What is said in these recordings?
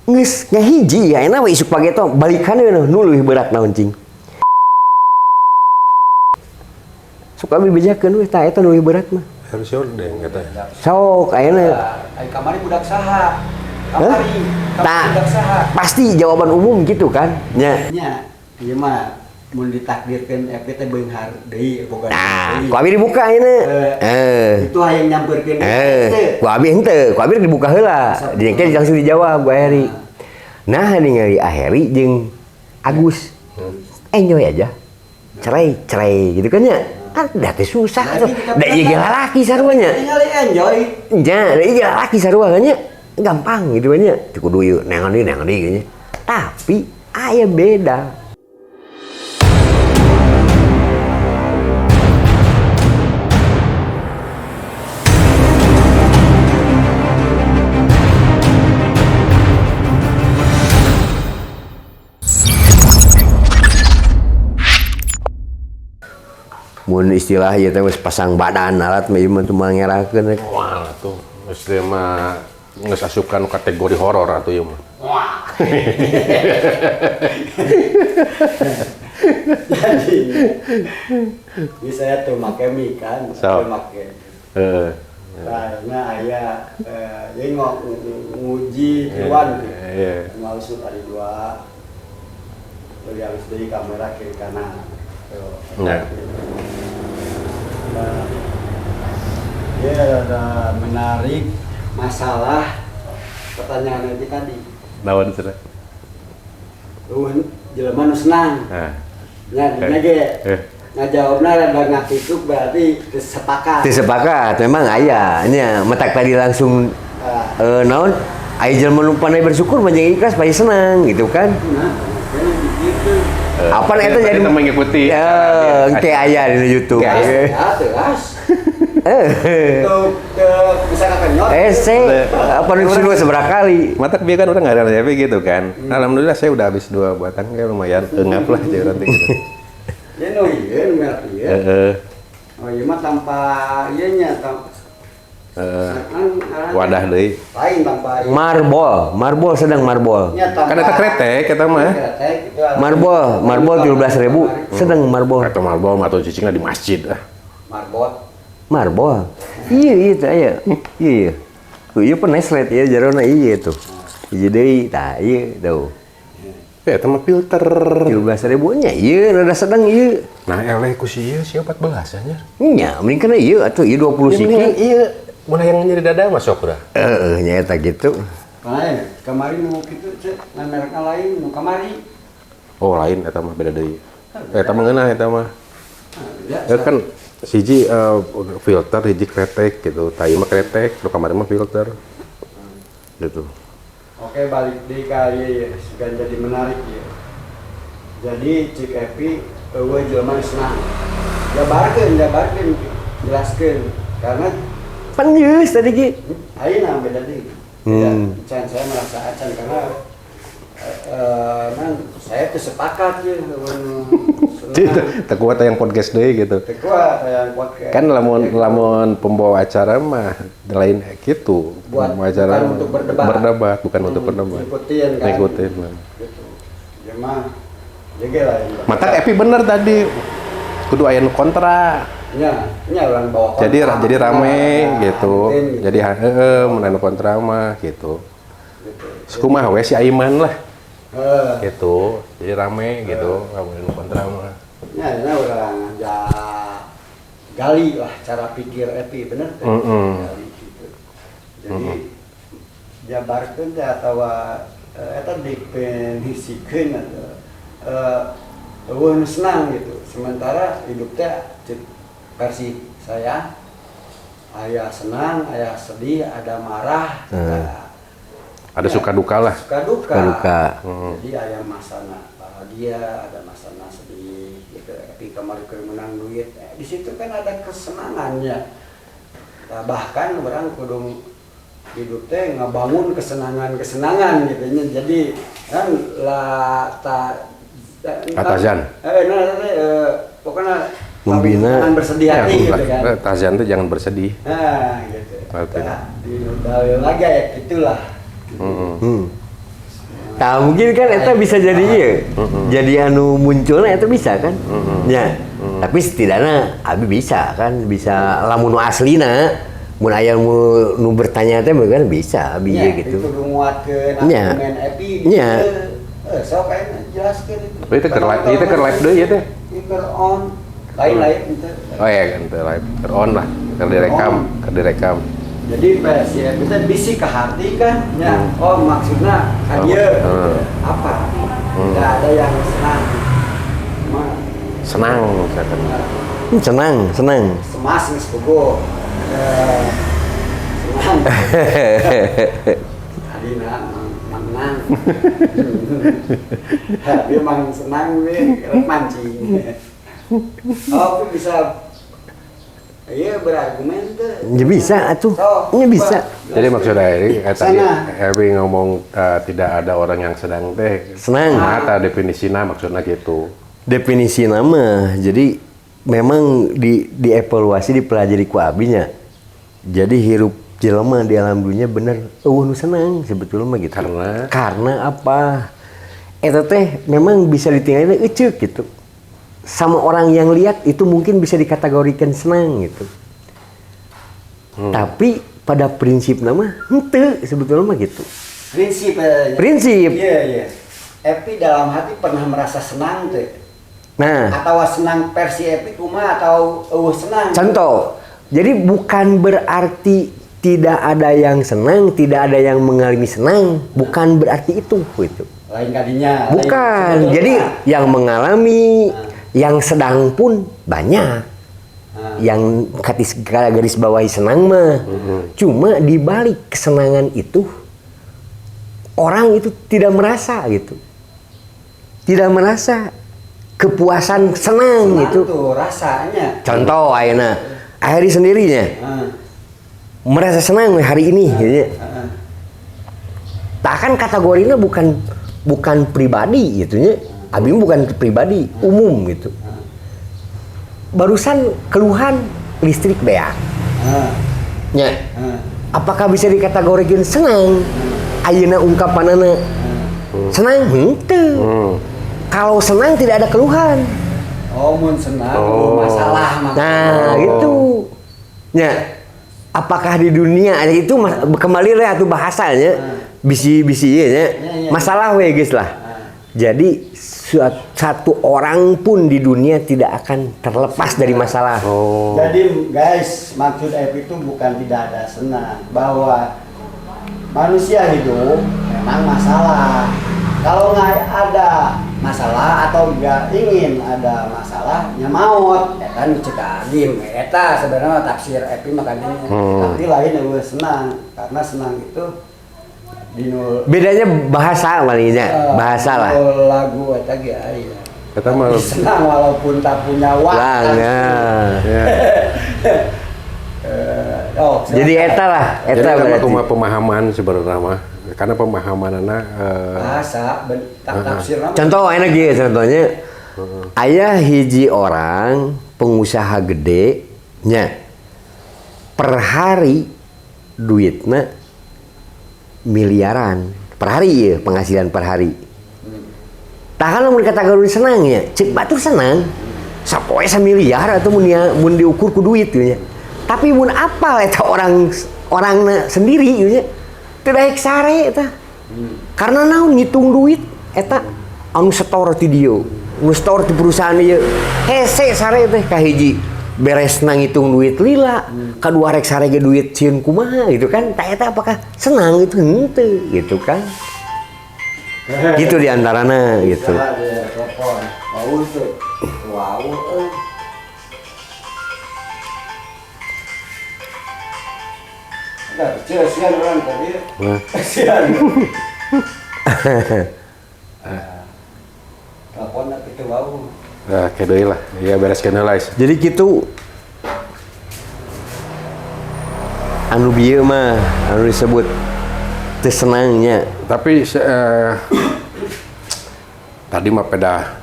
Geus ngahiji ya enak we isuk pagi teh balikan we nu leuwih berat naon cing. Suka bebejakeun we tah eta nu leuwih berat mah. Harus ordeng kata. Sok ayeuna. Ai kamari budak saha? Kamari budak saha? Pasti jawaban umum gitu kan. Nya. Nya, ieu mah mun ditakdirkeun FP teh beunghar deui boga. Nah, ku abi dibuka ayeuna. Itu hayang nyampeurkeun ku abi henteu, ku abi dibuka heula. Diengke langsung dijawab ku Aheri. Nah, ningali Aheri jeung Agus. Enjoy aja. Cerai gitu kan ya. Da teh susah atuh. Da ieu ge lalaki sarua nya. Tinggal enjoy. Nya, da ieu ge lalaki sarua kan nya. Gampang gitu nya. Teu kudu ieu neangan deui nya. Tapi aya beda. Mun istilah ieu teh geus pasang badan alat mah ieu mah teu ngerakeun. Wah, tuh geus teh mah geus asupan kategori horor atuh ieu mah. Jadi bisa tuh make mie kan, make. Karena aya jadi nguji tiruan gitu. Maksud ada dua. Jadi harus dari kamera kiri kanan. Nah. Dia ada menarik masalah pertanyaan itu tadi. Naon cenah? Jelema nu senang. Nya ge. Ngajawabna rada ngakituk berarti teu sepakat. Teu sepakat, memang aya nya metak tadi langsung naon? Aya jelema nu pandai bersyukur mah jeung ikhlas pasti senang gitu kan. Nah, gitu. Apa eta jadi mengikuti teh aya di YouTube. Ya, tegas. Untuk bisa kenyot. Apa nu seberapa kali? Matak dia kan udah nggak ada LCP gitu kan. Alhamdulillah saya udah habis 2 batang ya lumayan engap lah jadi nanti gitu. Ya no ieu merah ieu. Oh ieu mah tanpa ieu nya wadah deui. Lain tanpa ieu. Marbol sedang marbol. Kan eta kretek eta mah. Marbol 17.000 sedang marbol. Eta marbol atau cicingna di masjid ah. Marbol. Iya teh aya. Iya. Ieu peneslet ya jarona ieu tuh. Ieu deui tah ieu tuh. Eta mah filter 17.000 nya ieu rada sedang ieu. Nah eleh ku si ieu 14 nya. Nya mending kana ieu atuh ieu 20 siki. Ieu mun hayang nyeri dada mah sok urang. Nya eta gitu. Lain, kemarin mau kitu cek merekna lain nu kamari. Oh lain eta mah beda deui. Eta mah ngeunah eta mah. Kan siji filter hiji kretek gitu. Tai mah kretek, nu kamari mah filter. Gitu. Oke, balik di kali sudah jadi menarik ya. Jadi cik Epi eueuh jelema senang. Jabarkeun jelaskeun karena Panjeus tadi ge. ayeuna beda deui. Can saya merasa acan karena saya tuh sepakat ya Tak kuat yang podcast deui gitu. Tak kuat yang podcast. Kan lamun pembawa acara mah lain gitu. Buat acara bukan untuk berdebat. Bukan untuk berdebat. Ngikutin kan. Ngikutin. Gitu. Ya mah jaga lah. Matak Epi bener tadi. Kudu aya nu kontra. Nya orang bawa kontra. Jadi rame gitu. Gitu. Jadi mun anu kontra mah gitu. Sekumaha we si Aiman lah. Gitu. Jadi rame gitu, lamun anu kontra mah. Ya, ini orang gali lah cara pikir Epi bener teh. Gali gitu. Jadi jabarkeun teh atawa eta definisikeun eueuh senang gitu. Sementara hidup teh versi saya aya senang, aya sedih, ada marah, ada suka duka lah. Suka duka. Jadi aya masana bahagia, ada masana sedih gitu. Tapi kemarin menang duit, di situ kan ada kesenangannya. Nah, bahkan orang kudu hidup teh ngabangun kesenangan gitu. Jadi kan Tazan. Pokoknya membina jangan bersedih hati gitu kan. Tazan itu jangan bersedih. Nah, gitu. Nah, di dalil lagi ya gitulah. Tah mungkin kan eta bisa jadi ieu. Jadi anu munculna eta bisa kan? Nya. Tapi setidaknya abi bisa kan, bisa lamun nu aslina mun aya nu bertanya teh kan bisa abi Ya, gitu. itu nguatkeun Nya. argumen Epi Nya. sok ayeuna jelaskeun itu. Tapi itu keur live deui ya teh. Itu on. Lain-lain itu. Oh ya kan teh live keur on lah, keur direkam. Jadi si Epi teh bisi ke hati kan, ya. Oh maksudnya kan ieu apa? Tidak ada yang senang. Mah Senang misalkan. Senang. semas geus bogo. Senang. Adina menang. Dia mang senang we mancing. Oh, bisa iya berargumen tuh. Ya bisa atuh. Ya bisa. Jadi maksud Eri tadi Sana. Eri ngomong tidak ada orang yang sedang teh. Senang. Nah, definisinya maksudnya gitu. Definisi nama, jadi memang dievaluasi dipelajari ku abinya. Jadi hirup jelema di alam dunia bener nu senang sebetulnya mah gitu. Karena apa? Eta teh memang bisa ditinggalin eceuk gitu. Sama orang yang lihat itu mungkin bisa dikategorikan senang gitu. Tapi pada prinsip nama henteu sebetulnya mah gitu. Prinsip. Iya. Epi dalam hati pernah merasa senang tuh. Nah, Atau senang versi Epi kumaha atau senang. contoh. Jadi bukan berarti tidak ada yang senang, tidak ada yang mengalami senang, bukan berarti itu gitu. Lain kadinya. Bukan. Jadi yang mengalami, yang sedang pun banyak. Yang garis bawahi senang mah. Cuma di balik kesenangan itu orang itu tidak merasa gitu. Tidak merasa kepuasan senang gitu. Tuh rasanya. Contoh ayeuna Ahri sendirinya merasa senang hari ini gitu. Tak kan kategorinya bukan pribadi gitu nya. Abi bukan pribadi, umum gitu. Barusan keluhan listrik beak. Nya. Apakah bisa dikategorikan senang? Ayeuna ungkapanana senang? Henteu. Kalau senang tidak ada keluhan. Oh, mun senang, masalah. Nah, gitu. Ya. Apakah di dunia itu kembali lah atuh bahasanya bisi-bisi ya. Masalah we guys lah. Jadi satu orang pun di dunia tidak akan terlepas dari masalah. Jadi guys, maksud Epi itu bukan tidak ada senang, bahwa manusia hidup memang masalah. Kalau nggak ada masalah atau nggak ingin ada masalah, ya maut. Ya kan cek agim. Eta sebenarnya tafsir Epi makanya. Tapi lain yang gue senang, karena senang itu dinul. Bedanya bahasa malingnya, bahasa lah. Lagu eta ge aya. Kita mah Senang walaupun tak punya uang. ya. Jadi eta lah, Jadi eta kan berarti. cuma pemahaman sebenarnya mah. Karena pemahaman anak Bahasa tafsir nama. Contoh enak gitu contohnya. Aya hiji orang pengusaha gede nya per hari duitna miliaran per hari ya penghasilan per hari. Tak kalau mau dikategori senang ya, cek batur senang. Sapoe miliar atau mun diukur ku duit gitu nya. Tapi mun apal eta orang sendiri gitu nya. Teu daek sare eta. Karena naon ngitung duit eta anu setor ti dieu, nu setor ti perusahaan ieu. Hese sare teh ka hiji beres ngitung duit lila, kadua rek sare ge duit cieun kumaha gitu kan. Tah eta apakah senang itu henteu gitu kan. Gitu diantarana gitu. Wow tuh. Wow. Nah, sian orang tadi. Sian. Telepon itu wow. nah kayak deui lah. Ya bereskeun heula. Jadi gitu anu bieu mah anu disebut teu senangnya. Tapi tadi mah peda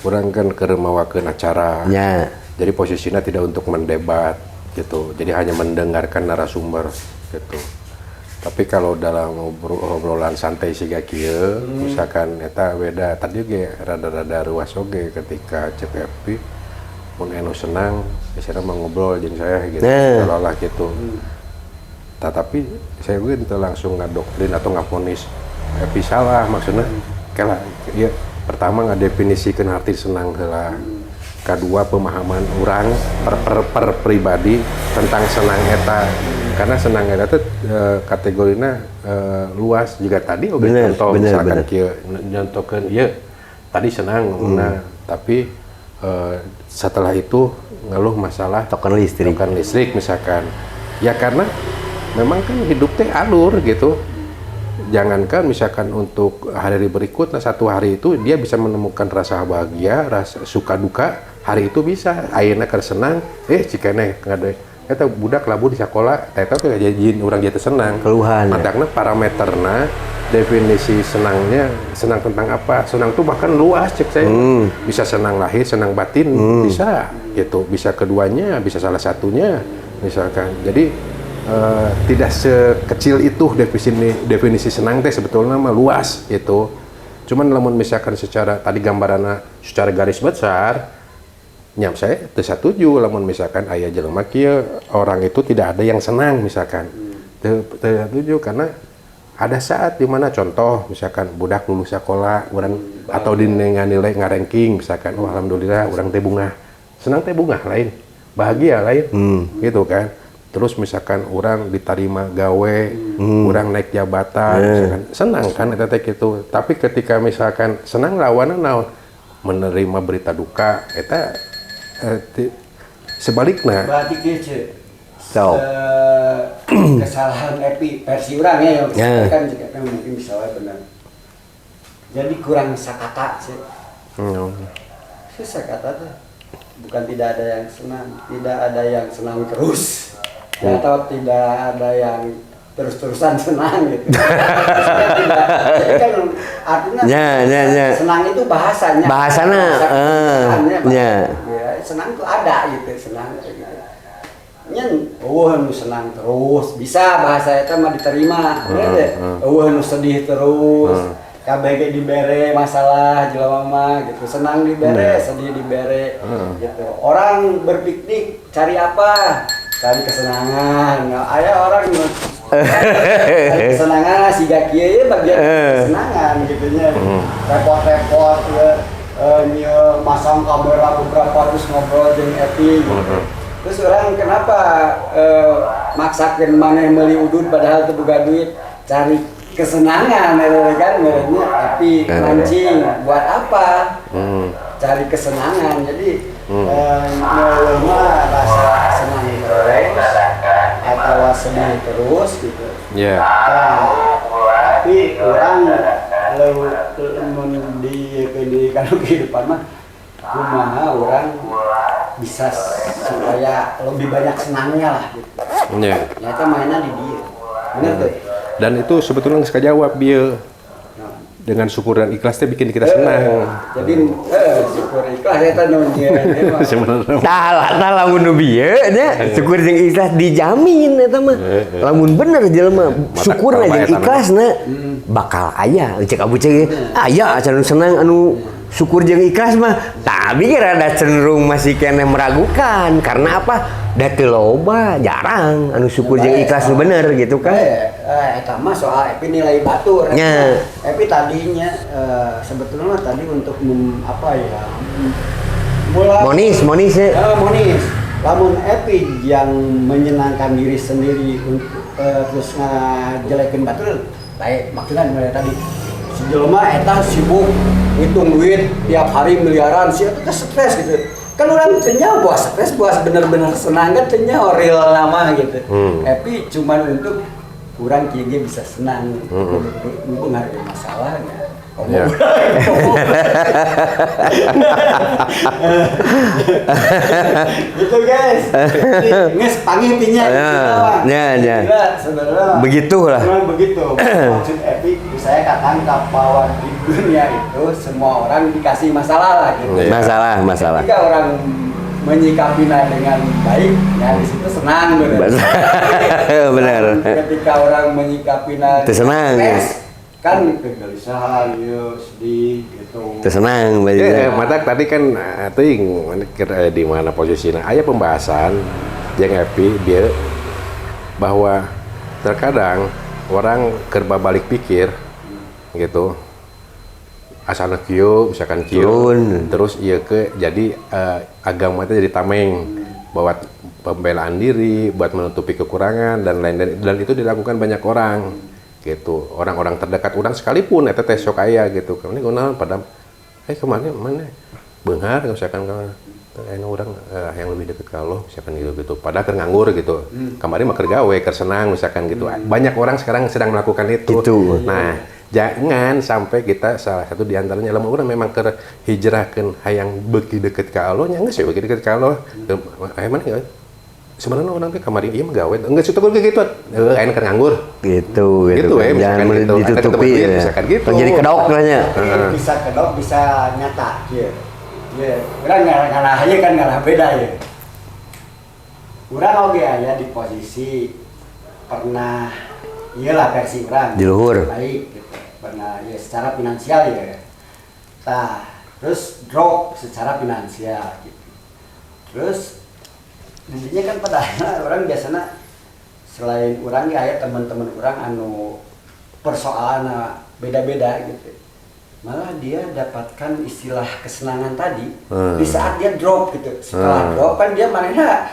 kurang kan keur mawakeun acara. Ya. Jadi posisinya tidak untuk mendebat gitu. Jadi hanya mendengarkan narasumber gitu. Tapi kalau dalam obrolan santai siga kieu, misalkan eta beda tadi ge rada-rada ruas oge ketika CPFP mun anu senang biasanya mah ngobrol jeung saya gitu. Seolah gitu. Tetapi saya gue itu langsung ngadoktrin atau ngaponis Epi salah maksudnya. Kala ya pertama ngadefinisikeun arti senang heula. Kedua pemahaman orang per pribadi tentang senang eta karena senang eta teh kategorina luas juga tadi oge contoh misalkan kieu nyontokeun ieu tadi senang tapi setelah itu ngeluh masalah token listrik misalkan ya karena memang kan hidup teh alur gitu. Jangankan misalkan untuk hari berikutnya satu hari itu dia bisa menemukan rasa bahagia, rasa suka duka, hari itu bisa ayeuna keur senang, cikeneh ngade eta budak labu di sekolah, eta teh jadi urang jatuh senang. Keluhan. Madangna parameterna definisi senangnya senang tentang apa? Senang tuh bahkan luas cek saya. Bisa senang lahir, senang batin, bisa gitu. Bisa keduanya, bisa salah satunya misalkan. Jadi tidak sekecil itu definisi senang teh sebetulnya mah luas gitu. Cuman lamun misalkan secara tadi gambaranna secara garis besar nyam saya teu satuju lamun misalkan aya jelema kieu orang itu tidak ada yang senang misalkan. Teu satuju karena ada saat di mana contoh misalkan budak lulus sekolah urang atau dinengan nilai ngaranking misalkan oh alhamdulillah urang teh bungah. Senang teh bungah lain, bahagia lain. Gitu kan. Terus misalkan orang diterima gawe, orang naik jabatan, misalkan senang kan eta teh gitu. Tapi ketika misalkan senang lawanna naon? Menerima berita duka, eta sebaliknya. Berarti kieu kesalahan Epi versi urang ya yang kan juga mungkin bisa wae benar. Jadi kurang sakata sih. Sakata tuh bukan tidak ada yang senang, tidak ada yang senang terus. Ya, atau tidak ada yang terus-terusan senang gitu. Tidak, jadi kan artinya senang itu bahasanya. Bahasana, ya, senang itu ada gitu, senang gitu. Nyen, nu senang terus, bisa bahasa itu mah diterima, nu sedih terus. KBG dibere masalah jelema mah gitu, senang dibere, sedih dibere gitu. Orang berpiknik cari apa? Cari kesenangan. Nah, aya orang cari kesenangan siga kieu ye bagian kesenangan gitu nya. Repot-repot nyeu masang kamera beberapa terus ngobrol jeung Epi gitu. Terus orang kenapa maksakeun maneh meuli udud padahal teu boga duit, cari kesenangan kan merenya tapi mancing buat apa? Cari kesenangan. Jadi rasa senang terus atau sedih terus gitu. Tapi orang di kehidupan mah kumaha orang bisa supaya lebih banyak senangnya lah gitu. Ternyata mainnya di dia. Bener tuh. Dan itu sebetulnya nggak jawab dia dengan syukur dan ikhlas teh bikin kita senang. Jadi syukur ikhlas eta nu sebenarnya. Tah lamun nu bieu nya syukur jeung ikhlas dijamin eta mah. Lamun bener jelema syukurna jeung ikhlasna bakal aya cek abu cek aya anu senang anu syukur jeung ikhlas mah tapi rada cenderung masih kena meragukan karena apa da teu loba jarang anu syukur jeung ikhlas nu bener gitu kan. Eta mah soal Epi nilai batur. Epi tadinya sebetulnya tadi untuk apa ya? Monis. Monis. Lamun Epi yang menyenangkan diri sendiri terus ngajelekeun batur, baik maksudnya mulai tadi si jelema eta sibuk ngitung duit tiap hari miliaran sih eta stres gitu. Kan orang tanya buah stres buah bener-bener senang kan tanya real nama gitu. Epi cuman untuk kurang kieu bisa senang. Mumpung ada masalah ya. Gitu guys. Nges panggil intinya. Begitulah. Begitu. Maksud Epi saya katakan bahwa di dunia itu semua orang dikasih masalah lah gitu. Masalah. Ketika orang menyikapinya dengan baik, ya di situ senang bener. Benar. Ketika orang menyikapinya Itu senang. stres, kan kegelisahan, ya, sedih gitu. Itu senang Mbak Jiza. Mata tadi kan ting di mana posisinya? Aya pembahasan yang happy dia bahwa terkadang orang kerba balik pikir gitu. Asana kieu misalkan kieu Turun. terus iya ke jadi agama itu jadi tameng buat pembelaan diri, buat menutupi kekurangan dan lain-lain, dan itu dilakukan banyak orang gitu, orang-orang terdekat orang sekalipun eta teh sok aya gitu. Karena kunaon pada kemarin mana beunghar misalkan anu orang yang lebih dekat ke Allah misalkan gitu padahal keur nganggur gitu. Kemarin mah keur gawe keur senang misalkan gitu. Banyak orang sekarang sedang melakukan itu. Gitu. Nah, jangan sampai kita salah satu di antaranya lamun urang memang keur hijrahkeun hayang beuki deket ka Allah nya geus beuki deket ka Allah. Mana ya? Sebenarnya orang teh kamari ieu mah gawe. Geus itu gitu. Aya keur nganggur. Gitu Gitu ya, jangan misalkan gitu. ditutupi Ada ya. misalkan gitu. Jadi kedok nanya. Bisa kedok, bisa nyata, ya. Ya, orang ngalah aja kan ngalah beda ya. Orang oke ya di posisi pernah, iyalah versi orang. Di luhur. Baik, gitu. Pernah ya secara finansial ya. Nah, terus drop secara finansial gitu. Terus intinya kan pada akhirnya orang biasanya selain orang ya teman-teman orang anu persoalan beda-beda gitu. Malah dia dapatkan istilah kesenangan tadi di saat dia drop gitu. Setelah drop kan dia manehna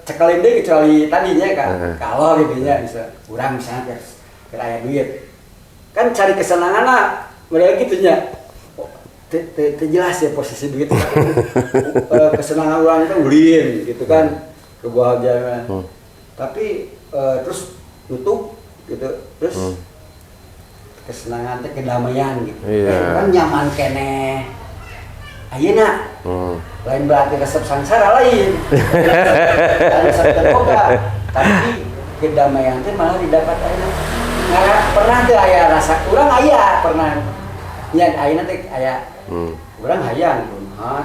cekelin deh kecuali tadinya kan. Kalau gitu nya bisa kurang misalnya kira duit. Kan cari kesenangan lah, model gitu nya. Jelas ya posisi duit. Kesenangan orang itu ulin gitu kan, kebahagiaan. Tapi terus tutup gitu. Terus kesenangan teh kedamaian gitu. Kan nyaman kene. Ayeuna. Lain berarti resep sangsara lain. Resep terboga. Tapi kedamaian teh malah didapat ayeuna. Karena pernah teh aya rasa urang aya pernah. Nya ayeuna teh aya urang hayang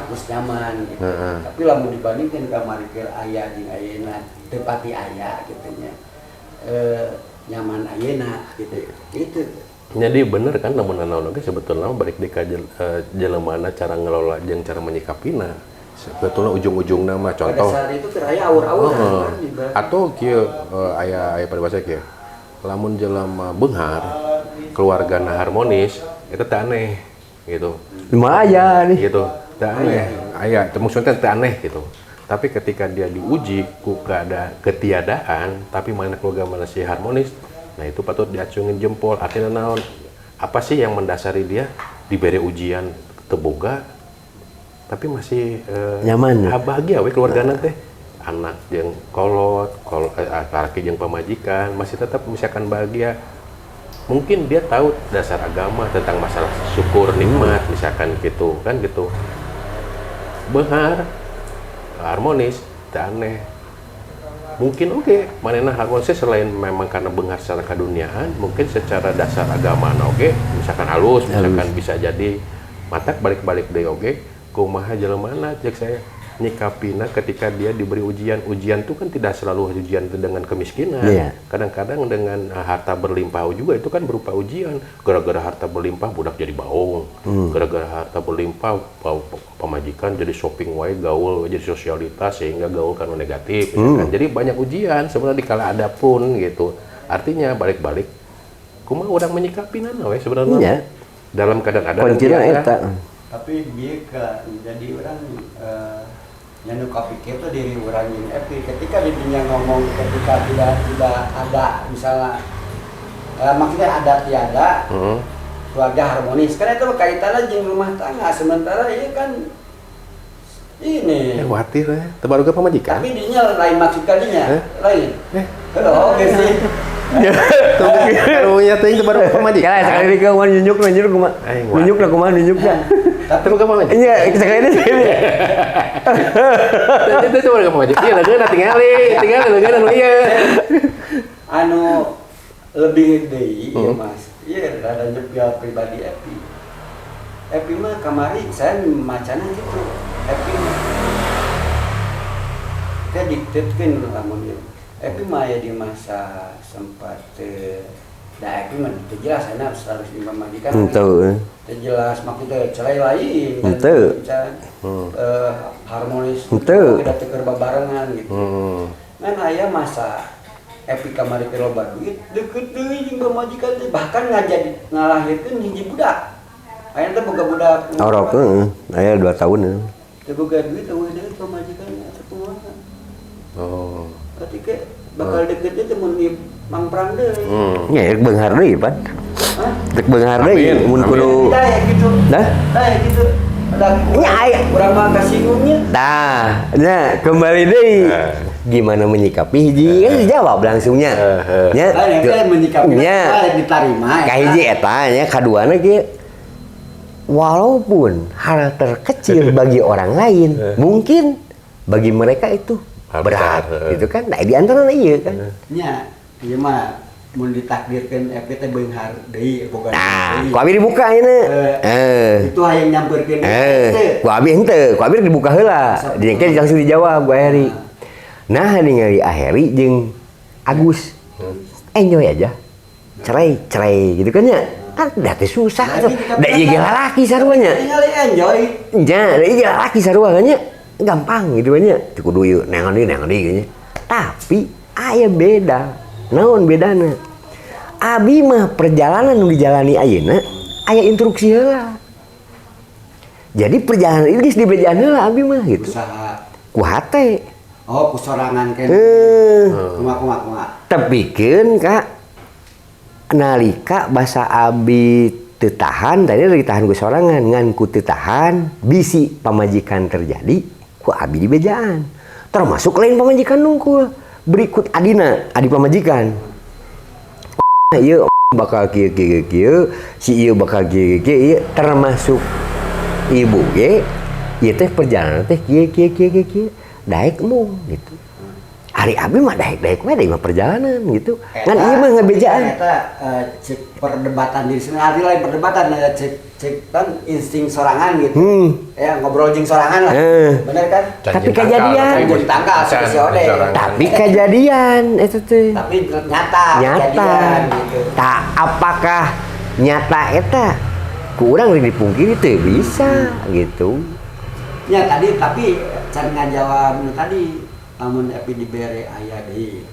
terus nyaman gitu. Tapi lamun dibandingkeun kamari keur aya jeung ayeuna teu pati aya kitu nya. Nyaman ayeuna gitu. Gitu. Jadi bener kan namun naon oge sebetulnya balik di ka jelema cara ngelola jeung cara menyikapina. Sebetulnya ujung-ujungna mah contoh. Pada saat itu teh aya aur-auran atau kieu aya peribahasa kieu. Lamun jelema beunghar, keluargana harmonis, eta teh aneh gitu. Lumayan nih. Gitu. Teh aneh. Aya, maksudnya teh aneh gitu. Tapi ketika dia diuji ku ketiadaan, tapi mana keluarga mana si harmonis, nah itu patut diacungin jempol. Artinya naon? Apa sih yang mendasari dia diberi ujian teboga tapi masih nyaman. Bahagia we keluargana teh. Anak jeung kolot, laki jeung pamajikan masih tetap misalkan bahagia. Mungkin dia tahu dasar agama tentang masalah syukur nikmat misalkan gitu kan gitu. Beunghar harmonis, teu aneh. Mungkin manehna harmonis selain memang karena beunghar secara kaduniaan, mungkin secara dasar agama oge, misalkan halus, misalkan bisa jadi matak balik-balik deui oge, kumaha jeleumana cek saya nyikapina ketika dia diberi ujian. Ujian itu kan tidak selalu ujian dengan kemiskinan. Kadang-kadang dengan harta berlimpah juga itu kan berupa ujian. Gara-gara harta berlimpah budak jadi baung. Gara-gara harta berlimpah pemajikan jadi shopping wae gaul jadi sosialitas sehingga gaul kan negatif. Jadi banyak ujian sebenarnya dikala ada pun gitu. Artinya balik-balik kumaha urang menyikapina we sebenarnya. Dalam keadaan ada ujian. Tapi dia jadi orang yang pikir tuh diri orang yang epi ketika dia ngomong ketika tidak ada misalnya maksudnya ada tiada keluarga harmonis karena itu kaitannya dengan rumah tangga sementara ini kan ini khawatir ya baru ke pemajikan tapi dinya lain maksud kalinya lain oke sih karunya teh baru ke pemajikan ya sekali ke kumaha nunjuk kumaha nunjuknya tapi bukan pemajikan iya sekali ini itu cuma ke pemajikan iya leungeun tinggal leungeun anu ieu anu lebih deui ya Mas iya rada nyepil pribadi Epi mah kamari saya macana gitu Epi Kita diktetkan lamun ieu. Tapi mah aya di masa sempat da epi mah teu jelas enak harus dimamajikan. Henteu. Teu jelas maksudnya cerai lain kan. Henteu. Harmonis. Henteu. Kita teu barengan gitu. Ngan aya masa epi kamari teh loba duit deukeut deui jeung pamajikan teh bahkan ngalahirkeun hiji budak. Aya teh boga budak. Orok aya 2 tahun. Teu boga duit eueuh deui pamajikan atuh kumaha. Oh. Ketika bakal deket itu mun Mang Prang deui. Nya rek beunghar deui, Pan. Hah? Rek beunghar deui mun Amin. kudu. Da ya gitu. Dah? Da ya gitu. Ada Nya aya. urang mah kasingungnya. Nah, kembali deui. Gimana menyikapi hiji kan dijawab langsungnya. Nya. Da ya teh menyikapi Nya. diterima. Ka hiji eta nya kaduana ge walaupun hal terkecil bagi orang lain, mungkin bagi mereka itu berat, gitu kan? Nah, di antara ieu kan. Nya, ieu mah mun ditakdirkeun epi teh beunghar deui boga. Nah, ku abi dibuka ayeuna. Itu hayang nyampeurkeun Ku abi henteu, ku abi dibuka heula. Di engke langsung dijawab ku Aheri. Nah, ningali Aheri jeung Agus. Enjoy aja. Cerai gitu kan nya. Kan da teh susah atuh. Da ieu ge lalaki sarua nya. Tinggal enjoy. Nya, da ieu ge lalaki sarua kan nya. Gampang gitu nya. Teu kudu ieu neangan deui nya. Tapi aya beda. Naon bedana? Abi mah perjalanan nu dijalani ayeuna aya instruksi heula. Jadi perjalanan ini geus dibejaan heula abi mah gitu. Usaha. Ku hate. Oh, kusorangan kan. Kumaha. Tepikeun ka nalika basa abi teu tahan, tadi lagi tahan ku sorangan, ngan ku teu tahan bisi pamajikan terjadi, ku abi dibejaan. Termasuk lain pamajikan nungkul. Berikut adina, adi pamajikan. Ieu bakal kieu, si ieu bakal kieu, termasuk ibu ge, ieu teh perjalanan teh kieu. Daek mung gitu. Hari abi mah daek we mah perjalanan gitu. Ngan ieu mah ngabejaan. Eta cek perdebatan diri sendiri, lain perdebatan cek kan insting sorangan gitu. Ya ngobrol jeung sorangan lah. Bener kan? Tapi kejadian. Jadi tangkal si Ode. Tapi kejadian itu tuh. Tapi nyata. Kejadian, gitu. Tak apakah nyata eta ku urang rek dipungkiri teu bisa gitu. Ya tadi tapi can ngajawab nu tadi lamun epi dibere aya deui.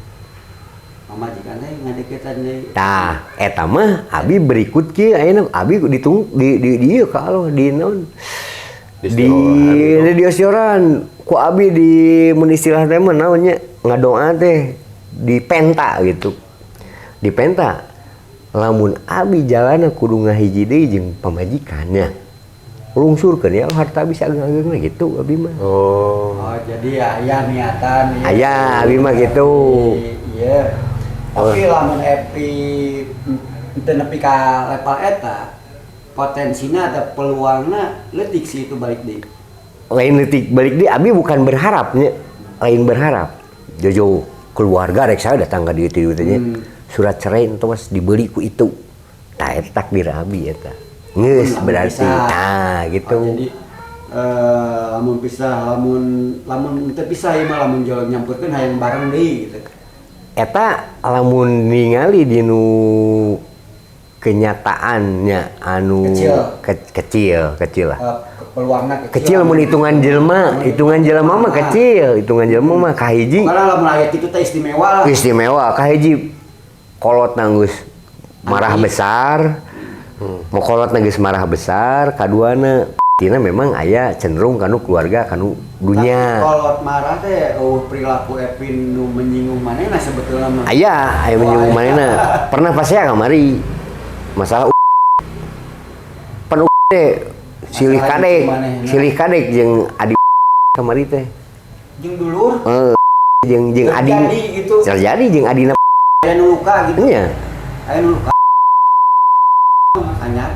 Pamajikan teh ngadeukeutan deui. Tah, eta mah abi berikut kieu ayeuna abi ditung di ieu ka Allah di naon? Di osioran ku abi di mun istilah teh mah naon nya ngadoa teh di penta gitu. Di penta lamun abi jalanna kudu ngahiji deui jeung pamajikannya. Lungsurkeun ya harta bisa ageung-ageungna gitu abi mah. Oh, jadi aya niatan ya. Aya abi mah gitu. Iya. Tapi lamun epi teu nepi ka level eta, potensina atau peluangna leutik sih itu balik deui. Lain leutik balik deui abi bukan berharapnya, lain berharap. Jojo keluarga rek saya datang ka dieu teh nya. Surat cerai entos dibeli ku itu. Tah eta takdir abi eta. Geus berarti. Nah, gitu. Oh, jadi lamun pisah, lamun teu pisah ieu mah lamun jol nyampurkeun hayang bareng deui gitu. Eta lamun ningali dinu kenyataannya anu kecil lah. Peluangna Kecil mun hitungan jelema mah kecil, hitungan jelema mah kahiji. Karena lamun aya kitu teh istimewa lah. Istimewa kahiji kolot nanggus marah besar. Mau kolot nanggus marah besar, kaduana tina memang aya cenderung kanu keluarga kanu dunya. Tapi kolot marah teh perilaku Epin nu menyinggung manehna sebetulna mah. Aya menyinggung manehna. Pernah pas saya kamari masalah pan teh silih kadek jeung adi kamari teh. Jeung dulur. Jeung adi gitu. Terjadi jeung adina aya nu luka gitu. Iya. Aya nu luka. Anyar.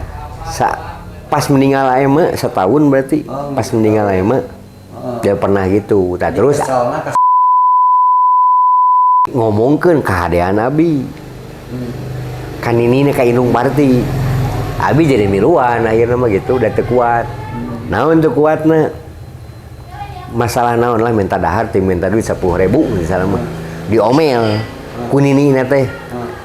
Pas meninggal mah setahun berarti. Pas meninggal mah dia pernah gitu. Tah terus ngomongkeun kahadean abi. Kan ini ka indung parti. Abi jadi miluan akhirnya mah gitu udah teu kuat. Naon teu kuatna? masalah naon lah minta dahar teh minta duit 10.000 misalnya mah diomel ku ninina teh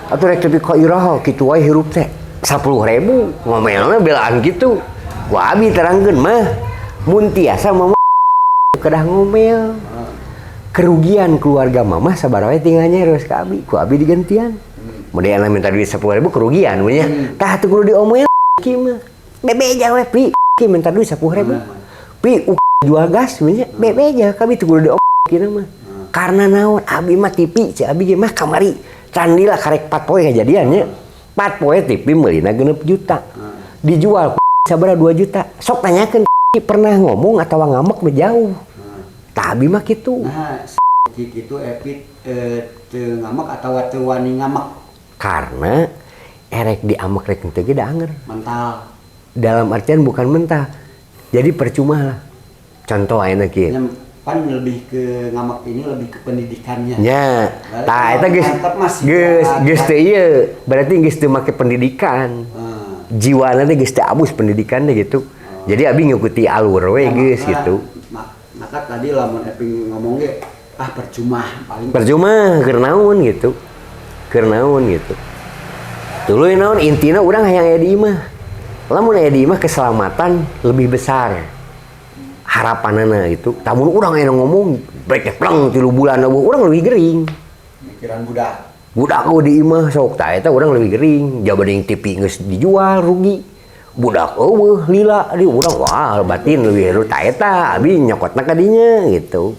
atuh rek tepi ka iraha kitu wae hirup teh 10.000 ngomelna belaan gitu ku abi terangkeun mah mun tiasa mama kedah ngomel kerugian keluarga mama sabar wae tinggal nyeros ka abi ku abi digantian mun dia minta duit 10.000 kerugian mun nya tah teu kudu diomel kieu mah bebe aja we pi minta duit 10.000 pi jual gas sebenarnya bebe aja kami tuh udah kira mah karena naon abi mah TV si abi mah kamari candi lah karek 4 poe kejadiannya 4 poe TV meulina 6 juta dijual sabaraha 2 juta sok tanyakeun pernah ngomong atau ngamek jauh tah abi mah kitu nah kitu epit teu ngamek atau teu wani ngamek karena erek diamek rek teu ge da anger mental dalam artian bukan mentah jadi percuma lah contoh ayeuna kieu pan lebih ke ngamak ini lebih ke pendidikannya nya tah eta geus teu ieu berarti geus teu make pendidikan jiwana teh geus teu abus pendidikan teh gitu jadi abi ngikuti alur we geus gitu maka tadi lamun eping ngomong ge percuma paling percuma keur naon gitu tuluy naon intina urang hayang aya di imah lamun aya di imah keselamatan lebih besar harapanana gitu tamun urang aya ngomong brek pleng 3 bulan urang lebih gering mikiran budak di imah sok tah eta urang lebih gering jabading TV geus dijual rugi budak eueuh lila di urang wah batin lebih tah eta abi nyokotna ka dinya gitu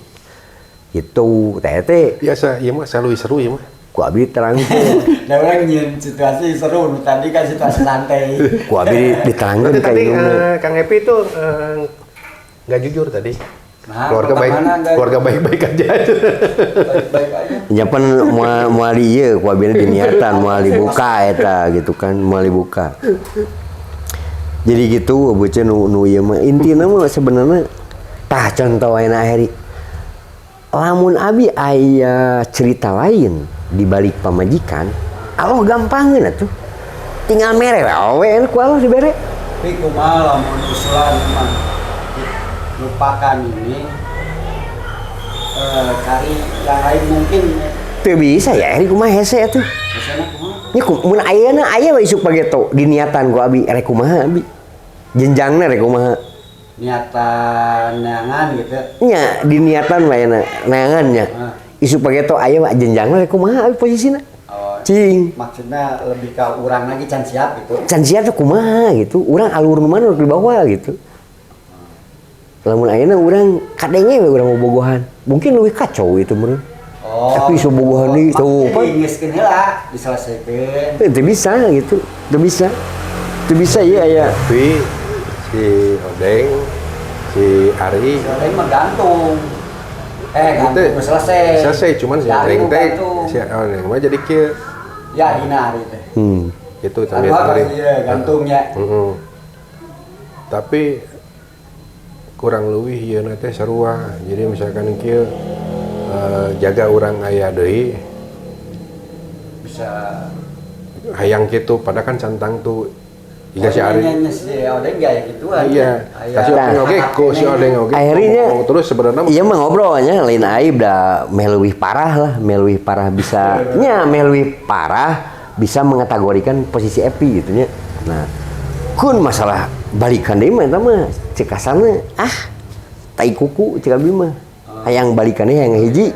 tah teh biasa ieu mah selalu seru ieu mah ku abi terangkeun da urang nyieun situasi seru nu tadi kan situasi santai ku abi diterangkeun ka ieu Kang Epi itu nggak jujur tadi. Nah, keluarga baik-baik aja. Baik-baik aja. Nyapan moal ieu ku abina diniatan moal dibuka eta gitu kan, moal dibuka. Jadi gitu beuceun nu ieu mah intina mah sebenarnya tah contoh ayeuna aheri. Lamun abi aya cerita lain di balik pamajikan, Allah gampangkeun atuh. Tinggal mere we ku Allah dibere. Tapi kumaha lamun usulan mah lupakan ini cari yang lain mungkin teu bisa ya ari kumaha hese atuh biasanya kumaha nya mun ayeuna aya we isuk pageto di niatan ku abi rek kumaha abi jenjangna rek kumaha niatan neangan gitu nya di niatan we ayeuna neangan nya isuk pageto aya we jenjangna rek kumaha abi posisina cing maksudnya lebih ke urang lagi can siap gitu can siap tuh kumaha gitu urang alur nu mana di bawah gitu lamun ayeuna urang kadenge we urang bobogohan mungkin leuwih kacau itu meureun tapi iso bobogohan deui tuh pan geuskeun heula diselesaikeun teu bisa gitu teu bisa ieu aya tapi si Odeng si Ari si Odeng mah gantung gantung selesai cuman si Odeng teh si Odeng mah jadi kieu ya dina Ari teh itu tapi Ari gantungnya tapi kurang leuwih ieu na teh sarua jadi misalkan kieu jaga urang aya deui bisa hayang kitu padahal kan cantang tuh jika si Ari si Odeng gaya gituan iya kasih Odeng oge ku si Odeng oge akhirnya terus sebenarnya iya mah ngobrolnya lain aib da meleuwih parah bisa nya meleuwih parah bisa mengategorikan posisi Epi gitu nya nah kun masalah balikan deui mah eta mah cek kasarna tai kuku cek abi mah hayang balikannya hayang hiji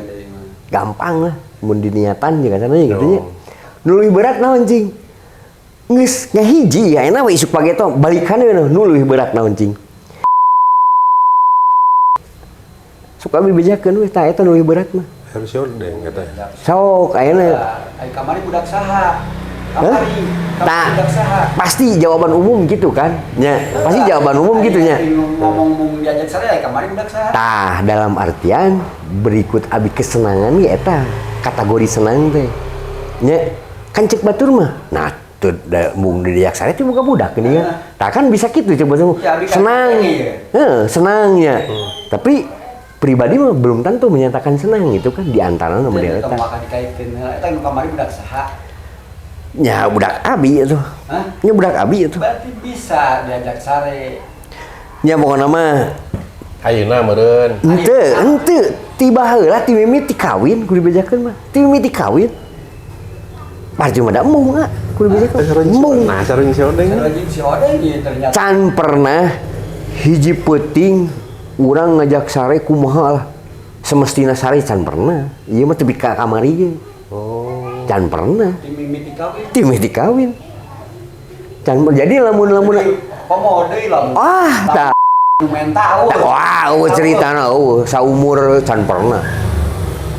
gampang lah mun diniatan cek kasarna gitu nya nu leuwih berat naon cing geus ngahiji ayeuna we isuk pageto balikanna nu leuwih berat naon cing sok abi bejakeun we tah eta nu leuwih berat mah harus Odeng eta sok ayeuna ai kamari budak saha kamari budak saha pasti jawaban umum gitu kan nya pasti jawaban umum gitu nya ngomong diajak sare ai kamari budak saha tah dalam artian berikut abi kesenangan ge eta kategori senang teh nya kan cek batur mah nah tuh mung diajak sare teh buka budak gini kan tah kan bisa kitu cek batur senang senangnya tapi pribadi mah belum tentu menyatakan senang gitu kan di antara nama dia eta maka dikaitkeun eta nu kamari budak saha nya budak abi itu nya budak abi itu berarti bisa diajak sare nya pokona mah Ayeuna meureun. Ente tiba heula ti mimiti kawin kudu dibejakeun mah. Ti mimiti kawin. Parju mah da embung kudu dibejakeun. Embung. Nah, sareng si Odeng. Sareng si Odeng ieu ternyata. Can pernah hiji peuting urang ngajak sare kumaha lah. Semestina sare can pernah. Ieu mah teu ka kamari ge. Oh. Can pernah. Ti mimiti kawin. Ti mimiti kawin. Can jadi lamun Komo deui lah. tah Menta wah, ceritana saumur can pernah.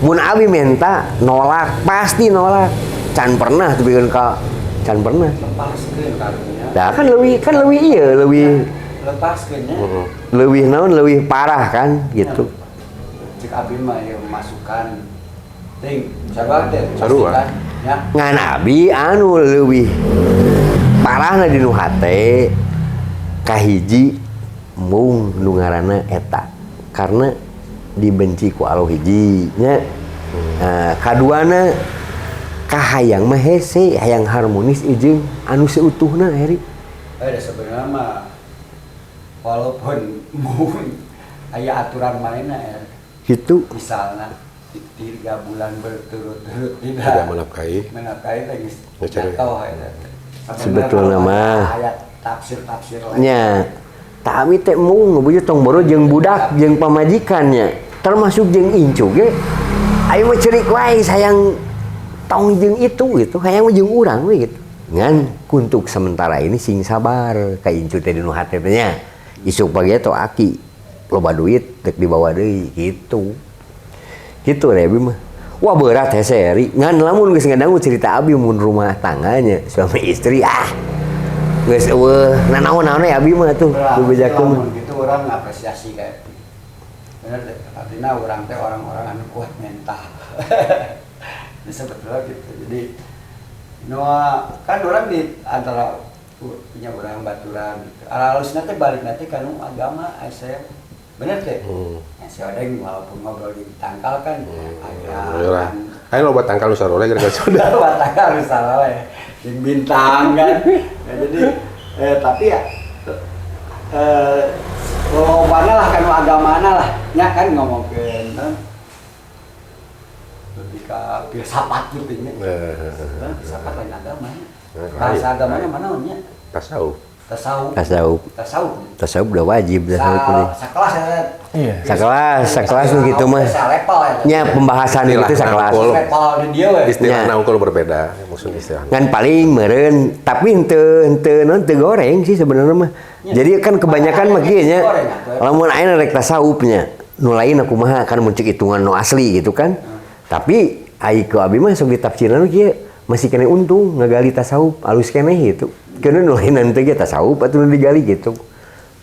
Mun abi menta nolak, pasti nolak. Can pernah tuh bikin can pernah. Lepaskeun karunya. Dah kan lebih iya, lebih Lepaskeun nya. lebih naon, lebih parah kan gitu. Cek abi mah ya masukan. Ting, sabar teh. Sarua. Ya. Ngan abi anu lebih parahna di nu hate kahiji mung nu ngaranna eta karena dibenci ku alo hiji nya. Kaduana kahayang mah hese hayang harmonis jeung anu seutuhna Heri. Sebenarnya mah walaupun mung aya aturan mainna ya. Gitu. Misalnya 3 bulan berturut-turut Tidak menafkahi teh geus Ngecari. jatuh ya. Sebetulna mah ayat tafsir-tafsir nya tapi teh mung ngebuju tong boro jeung budak jeung pamajikannya termasuk jeung incu ge ayo mah ceurik wae sayang tong jeung itu gitu hayang jeung urang we gitu ngan kuntuk sementara ini sing sabar ka incu teh di nu hate teh nya isuk pagi atau aki loba duit dek dibawa deui gitu Abi mah wah berat hese Eri ngan lamun geus ngadangu cerita abi mun rumah tangganya suami istri geus eueuh nanaon-naon abi mah tuh dibejakeun gitu orang apresiasi kayak itu. Bener deh, artinya orang teh orang-orang anu kuat mental. Ini sebetulnya gitu. Jadi kan orang di antara punya orang baturan gitu. Alusna teh balik nanti kanu agama saya bener teh. Si Odeng walaupun ngobrol di tangkal kan ada kan. Ayo loba tangkal nu sarole gara-gara saudara. Loba tangkal nu sarole. Jeung bintang kan. Ya, jadi tapi ya mana lah kan agamana lah nya kan ngomongkeun lebih ka filsafat gitu nya. Filsafat lain agama. Bahasa agamanya mana nya? Tasawuf. Tasawuf udah wajib dah sakelas ya. Iya. Sakelas nu gitu mah. Nya pembahasan itu sakelas. Level di dia we. Istilah nangkul berbeda, maksud istilah. Kan paling meureun, tapi henteu goreng sih sebenarnya mah. Jadi kan kebanyakan mah kieu nya. Lamun ayeuna rek tasawufnya, nu lain kumaha kan mun ceuk hitungan nu asli gitu kan. Tapi ai ku abi mah sok ditafsirna kieu masih kena untung ngagali tasawuf alus keneh gitu. Karena nu lain teh ge tasawuf atuh digali gitu.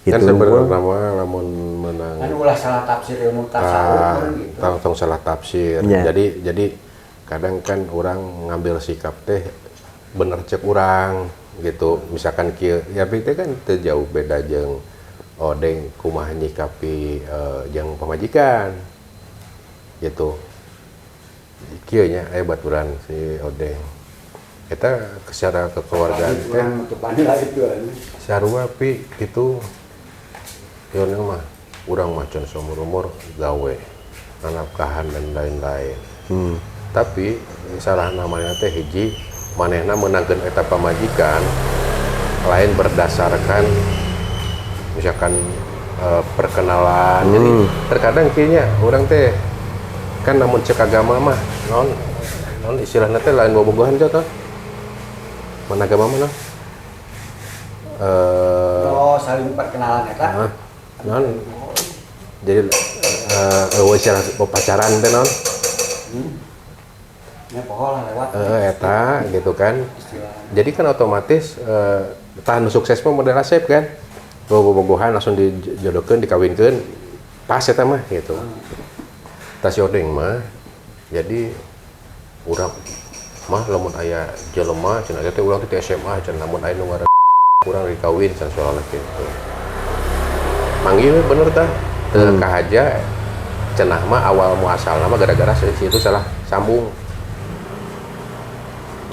Kan sebenarnya lamun menang Kan ulah salah tafsir ilmu tasawuf gitu. Tong salah tafsir. Ya. Jadi kadang kan orang ngambil sikap teh bener cek orang gitu. Misalkan kieu ya teh kan teu jauh beda jeung Odeng kumaha nyikapi jeung pamajikan. Gitu. Kieu nya aya baturan si Odeng. Kita secara kekeluargaan teh sarua pi itu yeuna mah urang macan seumur-umur gawe nafkahan dan lain-lain. Tapi salah namanya teh hiji manehna menangkeun eta pamajikan lain berdasarkan misalkan perkenalan. Jadi terkadang kayaknya orang teh kan namun cek agama mah non istilahna teh lain bobogohan teh mana agama mana? Saling perkenalan eta. Non. Jadi secara pacaran teh non. Ya poho lah lewat. Eta gitu kan. Jadi kan otomatis tahan sukses mah model asep kan. Bobogohan langsung dijodohkeun, dikawinkeun. Pas eta mah gitu. Tas Odeng mah jadi urang mah lamun aya jelema cenah teh urang teh SMA cenah lamun aya nu ngaran urang dikawin cenah soalna kitu. Manggil bener tah teu kahaja cenah mah awal muasalna mah gara-gara si itu salah sambung.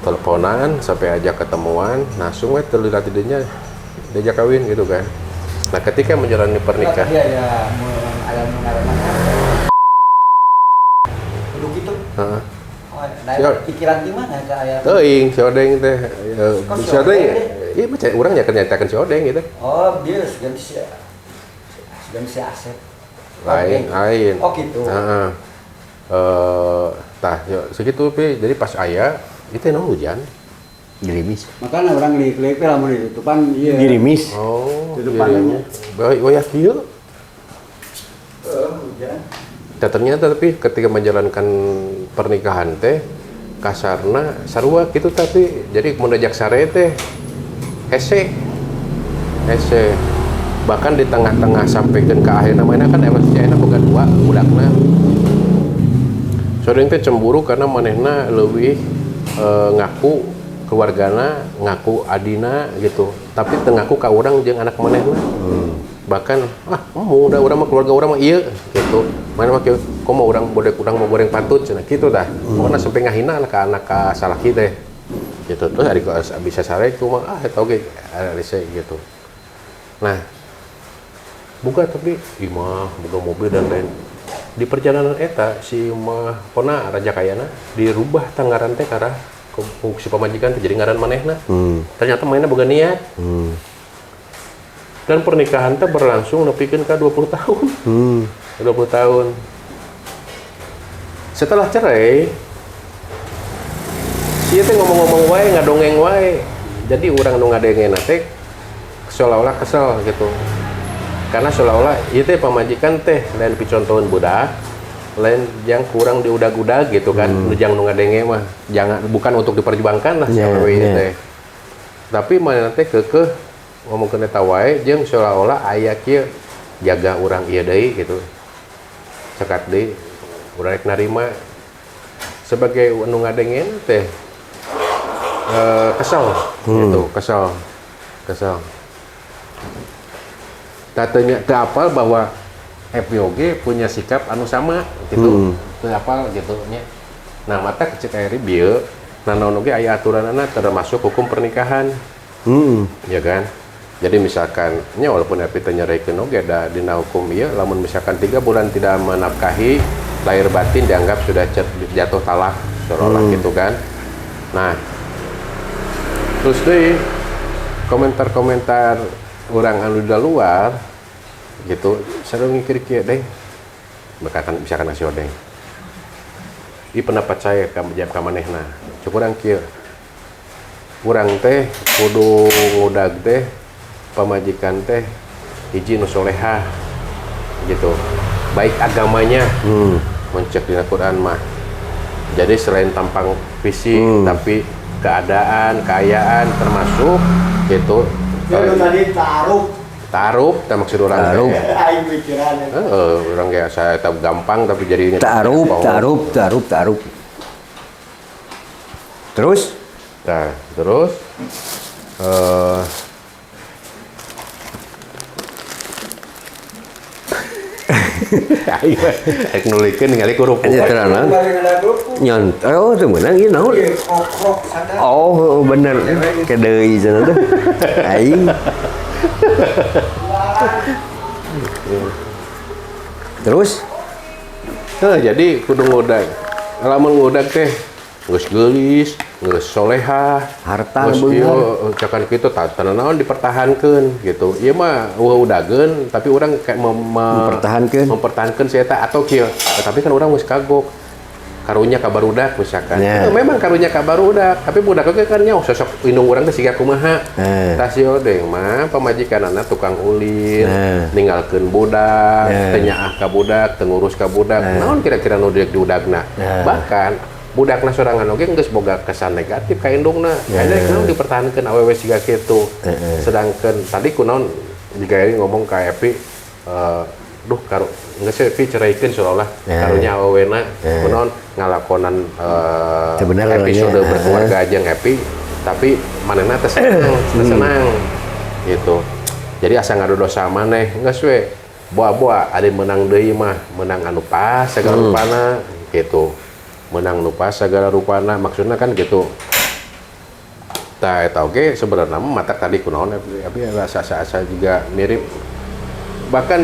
Teleponan sampai ajak ketemuan, langsung we teu lila tidinya diajak kawin gitu kan. Nah, ketika menjalani pernikahan, Dia ya ada mengarang duduk itu. heeh. Nah, Siap. pikiran gimana ke ayah? Teuing si Odeng teh. Kok si Si Odeng Odeng? iya macam urang nya nyatakan si Odeng gitu. Oh, dia segan si Asep. Lain. Oh gitu. Heeh. Tah ya segitu pi. Jadi pas aya itu emang hujan. Gerimis. Makanya orang klik lamun ditutupan iya. Gerimis. Oh, Di depannya. Baik, oh ya kieu. Hujan. Nah, ternyata tapi ketika menjalankan pernikahan teh kasarna sarua gitu tapi jadi mendajak sare teh hese bahkan di tengah-tengah sampaikan ke akhir namanya kan emang boga dua budakna sering teh cemburu karena manehna leuwih ngaku keluargana ngaku adina gitu tapi teu ngaku ka urang jeung anak manehna bahkan udah mah keluarga orang mah iya gitu mana mah kok mau orang bodek urang mau goreng patut cenah kitu dah pokona sampai ngahina anak ka salaki teh gitu terus ari bisa sare ku mah eta oge rese gitu nah buka tapi imah boga mobil dan lain di perjalanan eta si mah pona raja kayana dirubah tanggaran teh karena si pamajikan teh jadi ngaran manehna ternyata mainnya boga niat dan pernikahan teh berlangsung nepikeun ka 20 tahun. 20 tahun. Setelah cerai, si teh ngomong-ngomong wae, ngadongeng wae. Jadi urang nu ngadengena teh seolah-olah kesel gitu. Karena seolah-olah ieu teh pamajikan teh lain picontoheun budak, lain yang kurang diudag-udag gitu kan. Nu jang nu ngadenge mah jangan bukan untuk diperjuangkan lah teh. Tapi mana teh keukeuh ngomong ke neta wae jeung seolah-olah aya kieu jaga urang ieu deui gitu. Cekat deui urang rek narima sebagai anu ngadengen teh kesel gitu, kesel. Katanya teu apal bahwa FPOG punya sikap anu sama gitu. Teu apal gitu nya. Nah, mata kecil eri bieu nanaon oge aya aturanana termasuk hukum pernikahan. Ya kan? Jadi misalkan, walaupun Epi nyerahkeun oge da dina hukum ieu lamun misalkan 3 bulan tidak menafkahi lahir batin dianggap sudah jatuh talak seolah gitu kan. Nah, terus deui komentar-komentar orang anu di luar gitu, sareng ngikir kieu deng. Misalkan si Odeng. Ieu pendapat saya ka manehna. Cukup urang kieu. Urang teh kudu ngudag teh pamajikan teh hiji nu solehah gitu baik agamanya mencek dina Quran mah jadi selain tampang fisik tapi keadaan kekayaan termasuk gitu tadi ta'aruf ta maksud urang Ta'aruf. aing pikiran urang kayak saya tahu gampang tapi jadinya Ta'aruf. Terus? Nah, terus ayo rek nulikeun ningali kurup Anya terana. Nyont. Oh, teu meunang ieu naon? krok sadar Oh, bener. Kedeui cenah teh. Aing. Terus? Nah, jadi kudu ngudag. Lamun ngudag teh geus geulis, geus solehah, Harta geus beungar. ieu cakan kitu naon dipertahankeun gitu. Ieu mah udageun tapi urang kayak mempertahankeun si eta atau kieu. Tapi kan urang geus kagok. Karunya ka barudak misalkan. Ya. Itu memang karunya ka barudak, tapi budak oge kan nya sosok indung urang teh siga kumaha. Tah si Odeng mah pamajikanana tukang ulin, ninggalkeun budak, teu nyaah ka budak, teu ngurus ka budak. Naon kira-kira nu diudagna? Bahkan budakna sorangan oge geus boga kesan negatif ka indungna. Aya naon dipertahankeun awewe siga kitu. Sedangkan tadi kunaon digawe ngomong ka Epi duh karo geus Epi ceraikeun seolah karunya awewena kunaon ngalakonan episode berkeluarga jeung Epi tapi manehna teh senang gitu. Jadi asa ngadodosa maneh geus we boa-boa ade menang deui mah menang anu pas segala rupana gitu. Menang nu pas segala rupana maksudna kan gitu. Tah eta oge sebenarnya mata tadi kunaon tapi asa juga mirip bahkan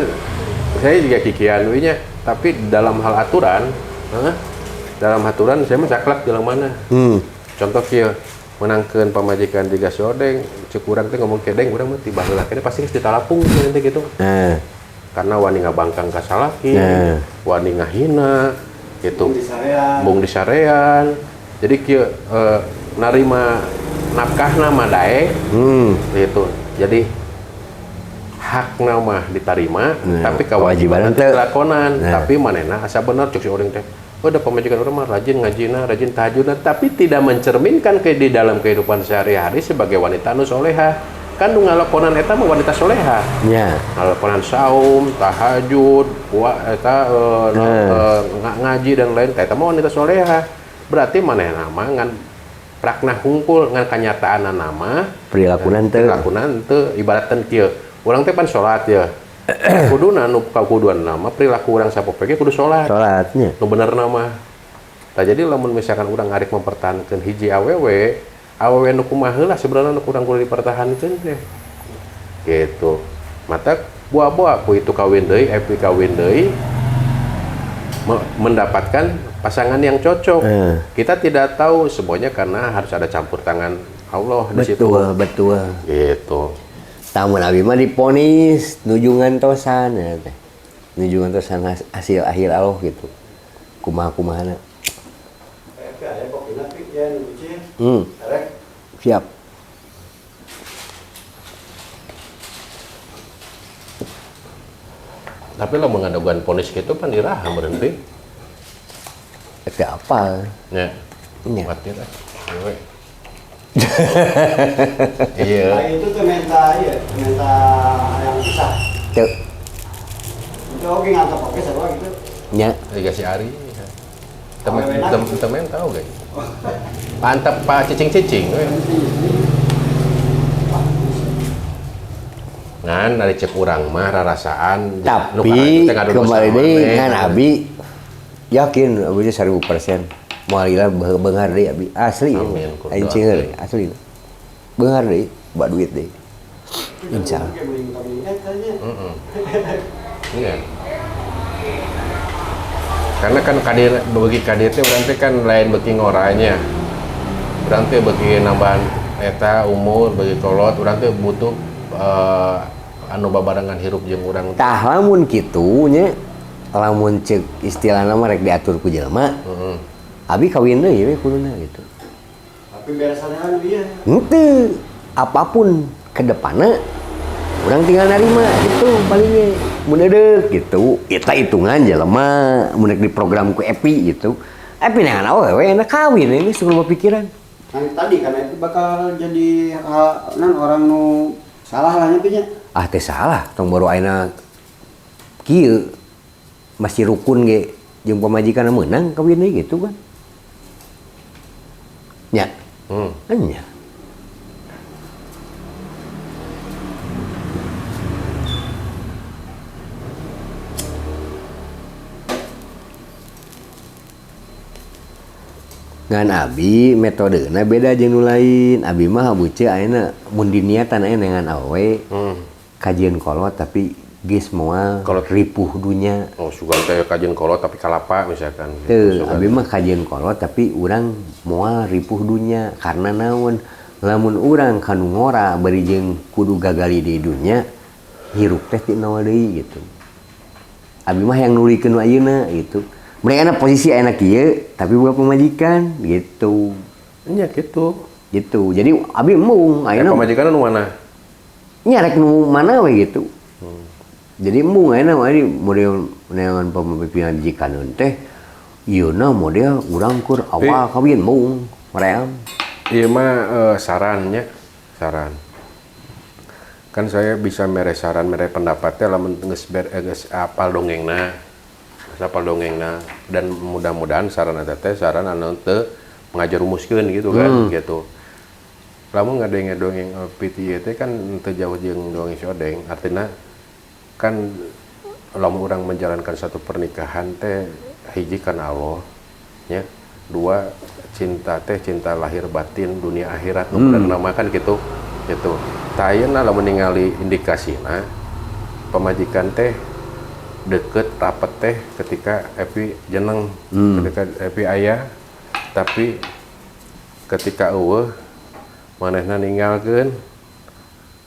saya juga kikian nya, tapi dalam hal aturan, saya mah saklek jalan mana. Contoh kieu menangkeun pamajikan tiga sodeng, cek urang teh ngomong kedeng, urang mah tiba heula kene pasti geus ditalapung nanti gitu. Karena wani ngabangkang ka salaki, wani ngahina gitu. Bung disarean. Jadi kieu narima nafkahna mah daek. Gitu. Jadi hakna mah ditarima, tapi kewajiban teh dilakonan. Tapi manehna asa bener cek si urang teh. Udah pemajikan orang mah rajin ngajina, rajin tahajudna, tapi tidak mencerminkan ke di dalam kehidupan sehari-hari sebagai wanita nu soleha. Kan nu ngalakonan eta mah wanita soleha. Ngalakonan saum, tahajud, ngaji dan lain, eta mah wanita soleha. Berarti manehna mah ngan prakna hungkul ngan kanyataan nama perilakunan teu ibaratkeun kieu. Urang teh pan salat ya. Kuduna nu kakuduan nama perilaku urang sapopege kudu salatnya nu bener nama. Tah jadi lamun misalkan urang ngarek mempertahankeun hiji awewe nu kumaha heula sebenarnya nu urang kudu dipertahankeun teh. Gitu. Mata buah-buah ku itu kawin deui, epi kawin deui mendapatkan pasangan yang cocok. Kita tidak tahu semuanya karena harus ada campur tangan Allah di situ. Betul. Gitu. Tamun abi mah diponis nuju ngantosan ya teh. Nuju ngantosan hasil akhir Allah gitu. Kumaha-kumahana. Siap. Tapi lamun ngadogan ponis kitu pan iraha berhenti. Itu apa? Nya. Nya. Khawatir we. Nah, itu tuh minta yang susah. Tuh. Itu oke ngantap oke sarua gitu. Nya. Dikasih Ari. Temen tahu gak? Mantap Pak cicing-cicing we. Ngan dari cek urang mah rarasaan. Tapi kembali deui ngan abi yakin abi 1000%. Moalila beunghar deui abi asli. Aing cingeur asli. Beunghar deui, bawa duit deui. Insyaallah. Iya. Karena kan bagi kadir teh urang teh kan lain beuki ngoranya. Urang teh beuki nambahan eta umur bagi kolot, urang teh butuh anu babarengan hirup jeung urang. Tah lamun kitu nya, lamun ceuk istilahna mah rek diatur ku jelema. Abi kawin deui we kuduna gitu. Tapi beresannya dia. Henteu, apapun ke depanna urang tinggal narima gitu palingnya mun eudeuh gitu. Eta hitungan jelema mun rek diprogram ku Epi gitu. Epi nangan awewe enak kawin ini sebelum pikiran. Yang tadi karena itu bakal jadi orang nu salah lah nya. Ah teh salah, tong baru ayeuna kieu masih rukun ge jeung pamajikanna meunang kawin deui gitu kan. Nya. Nya. Ngan abi metodena beda jeung nu lain. Abi mah abuce ayeuna mun diniatan aya dengan awe. Kajian kolot tapi geus moal ripuh dunya. Oh, sugan teh kajian kolot tapi kalapa misalkan. Teu, abi mah kajian kolot tapi urang moal ripuh dunya karena naon? Lamun urang kanu ngora bari jeung kudu gagali di dunya, hirup teh ti naon deui gitu. Abi mah yang nulikeun ayeuna gitu. Mereka posisi enak kieu tapi buat pemajikan gitu. Nya gitu. Gitu. Jadi abi embung ayeuna pemajikan nu mana? Nya rek nu mana we gitu. Jadi embung ayeuna mah model neangan pemimpinan jikaneun teh ieuna model urang keur awal kawin embung meream. Ieu mah sarannya, saran. Kan saya bisa mere saran mere pendapat teh lamun geus apal dongengna. Apal dongengna dan mudah-mudahan saran eta teh saran anu teu ngajar rumuskeun gitu kan gitu. Lamun ngadenge dongeng piti teh kan teu jauh jeung dongeng sodeng, artinya kan lamun urang menjalankan satu pernikahan teh hiji kana Allah nya, dua cinta teh cinta lahir batin dunia akhirat nu bener nama kan gitu. Tah ayeuna lamun ningali indikasina pamajikan teh deket rapet teh ketika Epi jeneng, ketika Epi ayah, tapi ketika eueuh manehna ninggalkeun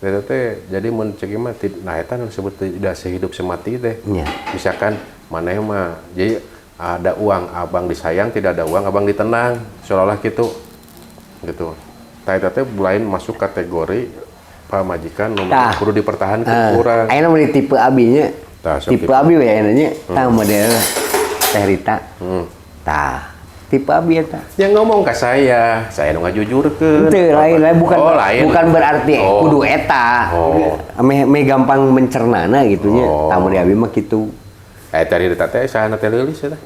eta teh jadi mun ceuk mah nah eta nu disebut tidak sehidup semati teh. Nya. Misalkan maneh mah jadi ada uang abang disayang, tidak ada uang abang ditenang, seolah-olah gitu. Tah eta teh lain masuk kategori pamajikan nu kudu dipertahankeun urang. Ayeuna mun tipe abinya. Tipe abi we aya nya. Tah model Teh Rita. Tah tipe abi eta. Yang ngomong ke saya nu ngajujurkeun. Teu lain bukan lain. bukan berarti kudu eta. Me gampang mencernana gitu nya. Tah mun abi mah kitu. Teh Rita teh sahana teh leulis eta.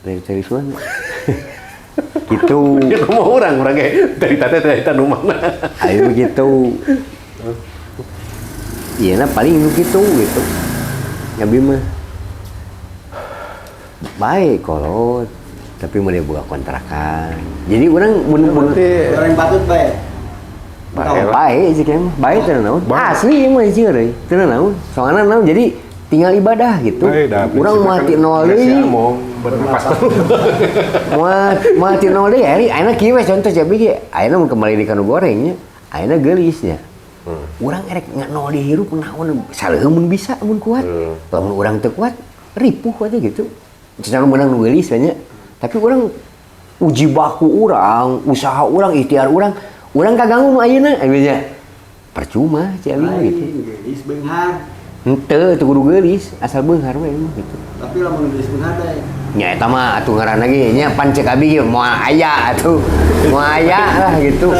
Dari mana? Gitu. Ya mau urang ge Teh Rita nu mana. Ayo begitu. Iya nah paling gitu. Abi mah baik kolot. Tapi mau dia buka kontrakan. Jadi orang orang patut baik. Baik sih kan, baik tenan naon. Asli mah sih euy. Tenan naon. Soalna naon jadi tinggal ibadah gitu. Urang mati nol deui. Mati nol deui ari ayeuna kieu we contoh jadi ge. Ayeuna mun kembali di kanu gorengnya, ayeuna geulisnya. Urang erek nol dihirup naon saleuh mun bisa mun kuat. Lamun urang teu kuat, ripuh aja gitu. Cenah menang nu geulis nya. Tapi orang uji baku orang, usaha orang, ikhtiar orang kaganggu nu ayeuna nya. Percuma ci abi gitu. Geulis beunghar. Henteu teu kudu geulis, asal beunghar we gitu. Tapi lamun geulis beunghar teh. Nya eta mah atuh ngaranna ge nya pan cek abi ge moal aya atuh. Moal aya lah gitu.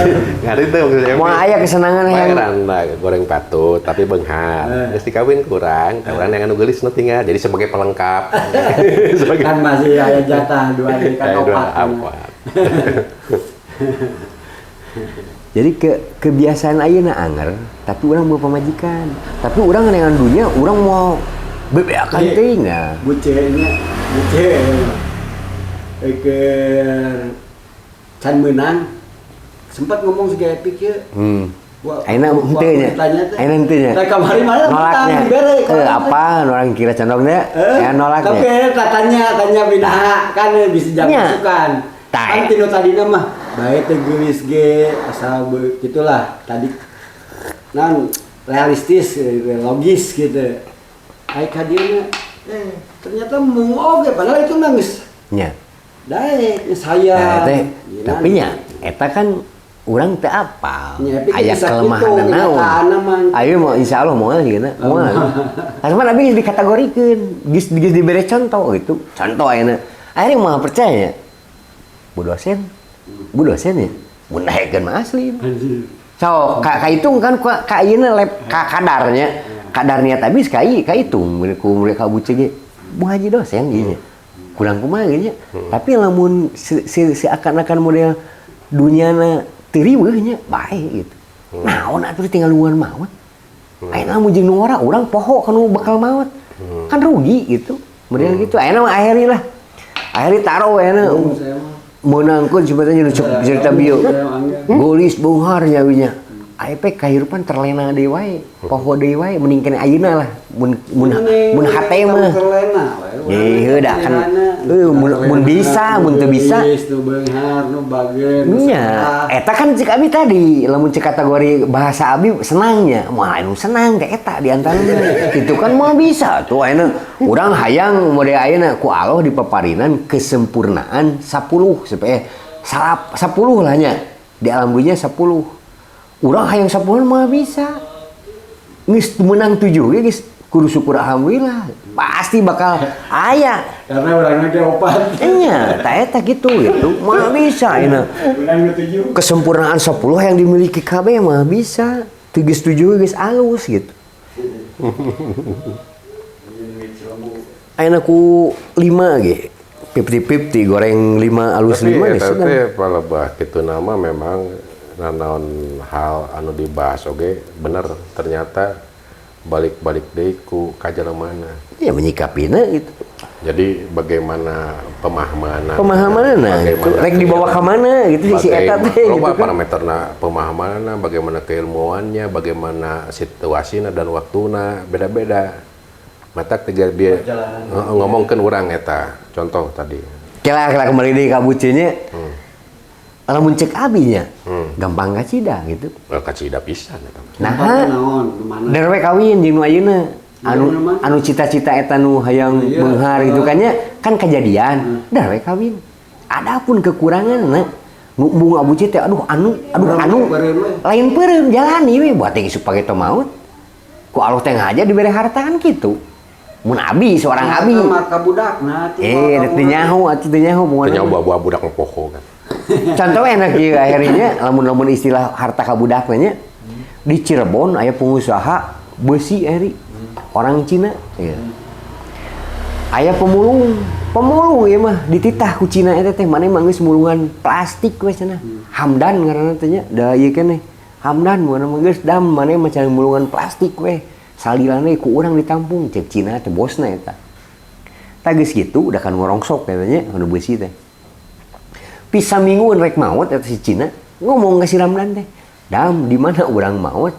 Ngari teh maksudnya. Moal aya kesenangan yang goreng patut tapi beunghar. Geus dikawin kurang, urang yang anu geulis nu tinggal jadi sebagai pelengkap. Kan masih aya jatah 2 di kan 4. Jadi kebiasaan ayeuna anger, tapi orang mau pemajikan. Tapi orang dengan dunia, orang mau bebeakan teh nya. Bucenya, can menang. Sempat ngomong segala pikir. Ayeuna henteu nya. Ayeuna henteu nya. Da kamari mah nolaknya. Apa orang kira condong teh? Ya nolaknya. Tapi tanya binaha kan bisa jam masukan. Kan tinu tadina mah bae teh geulis ge asal gitulah tadi nan realistis logis gitu. Ai ka dieu ternyata mung oge padahal itu nangis. Nya. Daek saya. Tapi nya eta kan urang teu apal. Aya Bisa kelemahan naon. Ayo mau insyaallah moal geuna. Moal. Asman abi dikategorikeun, geus dibere contoh gitu. Contoh ayeuna. Ayeuna mah percaya. Bu dosen ya, mun daekeun mah asli. So, ka hitung kan ka ayeuna kadarnya. Kadarnya tapi ka hitung ku mereka buce ge. Bu haji dosen ieu nya. Kurang kumaha ge nya. Tapi lamun seakan-akan model duniana teu riweuh nya bae gitu. Naon atuh tinggal luar maot. Ayeuna mun jeung nu ora urang poho kanu bakal maot. Kan rugi gitu. Model gitu. Ayeuna mah akhiri lah. Akhiri taro ayeuna. Menangkun sebetulnya cerita bio golis bunghar nyawinya ayepe kahirupan terlena deui wae poho deui wae mending kene ayeuna lah mun hate mah heuh da kan mun bisa mun teu bisa nya eta kan cek abi tadi lamun cek kategori bahasa abi senangnya moal anu senang teh eta di antaranya kitu kan moal bisa tuh ayeuna urang hayang model ayeuna ku Allah dipaparinan kesempurnaan 10 supaya 10 lah nya di alam dunia 10 urang hayang 10 mah bisa geus menang 7 ge geus kudu syukur alhamdulillah pasti bakal aya karena urangna ge opat nya tah eta gitu mah bisa ayeuna kesempurnaan 10 yang dimiliki KB mah bisa teu geus 7 geus alus gitu ayeuna ku 5 ge 50-50 goreng 5 alus 5 geus sudah. Tapi palebah kitu nama memang naon hal anu dibahas oge bener ternyata balik-balik deui ku ka jelemana. Ya menyikapinya gitu. Jadi bagaimana pemahaman rek dibawa ke mana gitu si eta teh gitu loba kan. parameterna pemahamanna, bagaimana keilmuannya, bagaimana situasina dan waktuna beda-beda. Matak tiga dia ngomongkeun urang eta. Contoh tadi. Kira kembali deui ka bucinya. Lamun cek abinya, gampang kacida gitu. Kacida pisan eta. Nah, naon kemana? derwe kawin jeung nu ayeuna. Anu cita-cita eta nu hayang beunghar gitu kan nya kan kejadian dah we kawin adapun kekurangan nu bunga abu teh aduh anu lain peureum jalani we buat teh supaya teu maut ku Allah teh aja dibere harta kan kitu mun abi seorang abi maka budakna teu nyaho atuh teu nyaho teu nyaho budak poho kan contoh enak ieu akhirnya lamun istilah harta ka budakna nya di Cirebon aya pengusaha besi eri orang Cina ya. Aya pemulung ya mah dititah ku Cina eta teh maneh mah geus mulungan plastik we cenah. Hamdan ngaranna teh nya da ieu keneh. Hamdan mun mah geus dam maneh mah can mulungan plastik we. Salilana ku urang ditampung cek Cina teh bosna eta. Tah geus kitu udah kan ngorongsok katanya anu besi teh. Pisa mingguan rek maot eta si Cina ngomong ka si Ramdan teh. Dam di mana urang maot?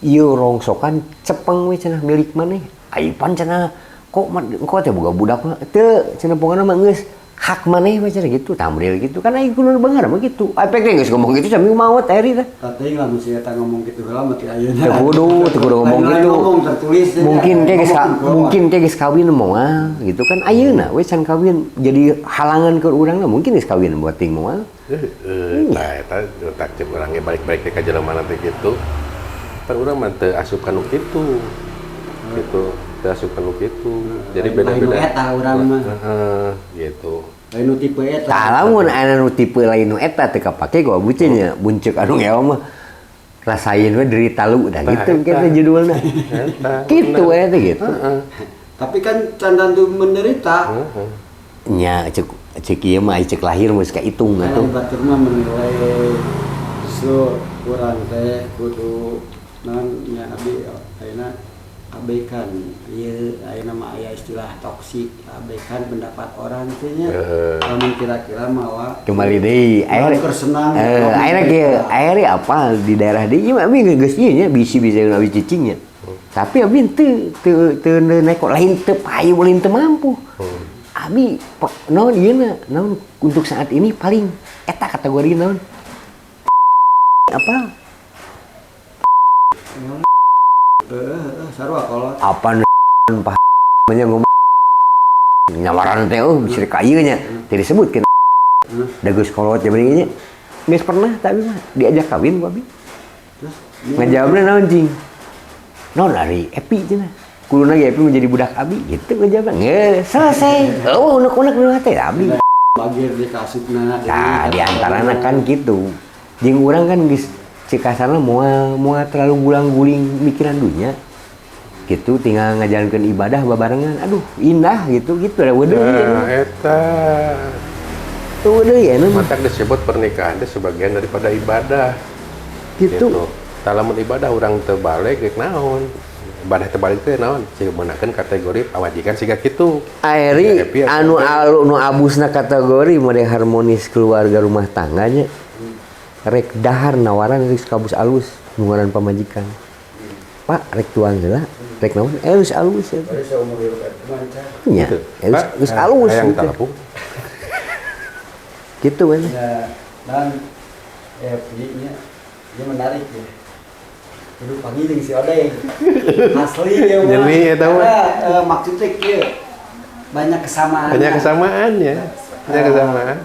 Ieu rongsokan cepeng we cenah milik maneh. Aipan cenah kok teh boga budakna. Teu cenah pokona mah geus hak maneh we cenah gitu. Tamril gitu kan aya kudu beunghar mah gitu. Apek teh geus ngomong gitu sambil maot eri teh. Tadi lamun si eta ngomong gitu heula mah ti ayeuna. Teu kudu ngomong gitu. Mungkin teh geus kawin moal gitu kan ayeuna we can kawin jadi halangan ke urang mungkin geus kawin buat ting moal. Nah eta takdir urang ge balik-balik ka jelemana teh gitu. Kan urang mah teu asup ka nu kitu. Gitu, teu asup ka nu kitu. Jadi beda-beda. Lain eta urang mah. Gitu. Lain nu tipe eta. Tah lamun aya nu tipe lain nu eta teu kapake gua bucin nya buncek anu ngewa mah rasain we derita lu dah gitu kita judulna. Kitu we teh gitu. Tapi kan candan tuh menderita. Nya cek ieu mah cek lahir mah ka hitung atuh. Batur mah menilai so urang teh kudu naon nya abi ayeuna abaikan ieu ayeuna mah aya istilah toksik abaikan pendapat orang teh nya lamun kira-kira mawa Kembali deui ayeuna kieu ayeuna apa di daerah dieu mah abi geus ieu nya bisi-bisi abi cicingnya. Tapi abi teu naik lain teu payu lain teu mampu. Abi naon ieu naon untuk saat ini paling eta kategori naon apa sarua kolot apa namanya ngomong nyamaran teh bisa kayu nya tidak disebutkan dagus kolot ya begini geus pernah tapi mah diajak kawin ku abi ngajawabna naon cing naon ari Epi cenah kuluna ge Epi menjadi budak abi gitu ngajawabna geus selesai unek-unek nu teh abi bagir di kasupna nah di antarana kan gitu jeung urang kan geus cek kasarna moal terlalu gulang-guling mikiran dunya gitu tinggal ngajalankeun ibadah babarengan aduh indah gitu ada wedeung eta tuh wedeung ya matak disebut pernikahan teh sebagian daripada ibadah gitu tah lamun ibadah urang teu balik geus naon ibadah teu balik teh naon sing meunakeun kategori pawajikan siga kitu aeri anu abusna kategori model harmonis keluarga rumah tangganya rek dahar nawaran rek kabus alus nungaran pamajikan Pak rek tuang heula rek naon geus alus ya nya geus alus hayang telepon gitu kan dan nya dia menarik ya kudu pangiling si Odeng asli ya mah jadi eta mah maksudnya kieu banyak kesamaannya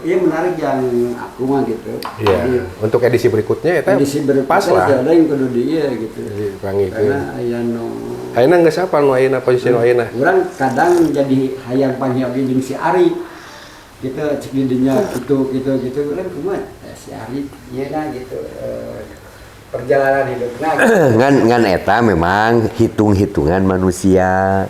iya menarik yang aku mah gitu iya untuk edisi berikutnya eta pas lah ada yang kudu dia gitu karena ayeuna geus apa nu ayeuna posisi nu ayeuna urang kadang jadi hayang panggil jeung si Ari gitu cek didinya gitu urang kumaha si Ari ieu na gitu perjalanan hidupna ngan eta memang hitung-hitungan manusia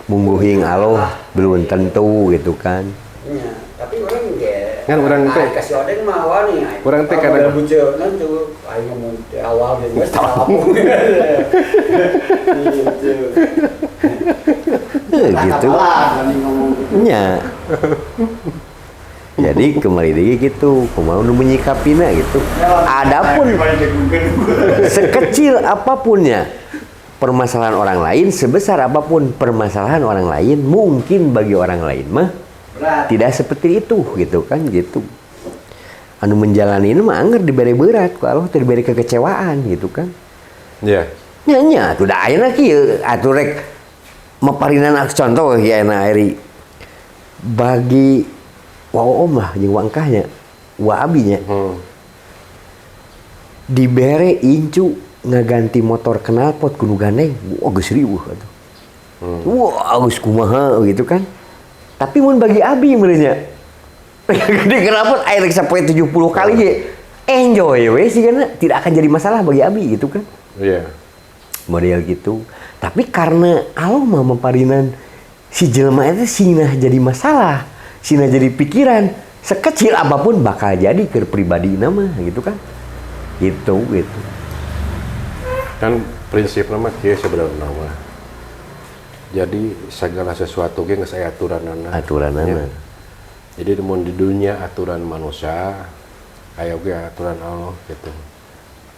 mungguhing Allah belum tentu gitu kan ya, tapi orang ge kan urang teh kasih Odeng mah wani urang teh kadang buceun tuh aing ngomong di awal ge geus Gitu. Nya. Jadi kembali lagi gitu, kumaha nu menyikapina gitu. Adapun sekecil apapunnya permasalahan orang lain, sebesar apapun permasalahan orang lain, mungkin bagi orang lain mah tidak seperti itu gitu kan gitu. Anu menjalani ini mah anggar diberi berat, kalau diberi kekecewaan gitu kan. Iya. Nya tuh da ayeuna kieu atuh rek maparinan contoh ya ayeuna ari bagi wa om lah jeung wangkahnya wa abinya dibere incu ngaganti motor knalpot kudu gandeng wah geus riweuh atuh wah geus kumaha gitu kan tapi mun bagi abi meureunnya gede knalpot aya rek sampai 70 kali ge enjoy we sih kan tidak akan jadi masalah bagi abi gitu kan Iya. model gitu tapi karena Allah mah memparinan si jelema itu sinah jadi masalah sina jadi pikiran sekecil apapun bakal jadi ke pribadi nama gitu kan gitu Kan prinsip nama kieu sebenarnya nama. Jadi segala sesuatu ge geus aya aturanana. aturanana Jadi mun di dunia aturan manusia aya oge aturan Allah gitu.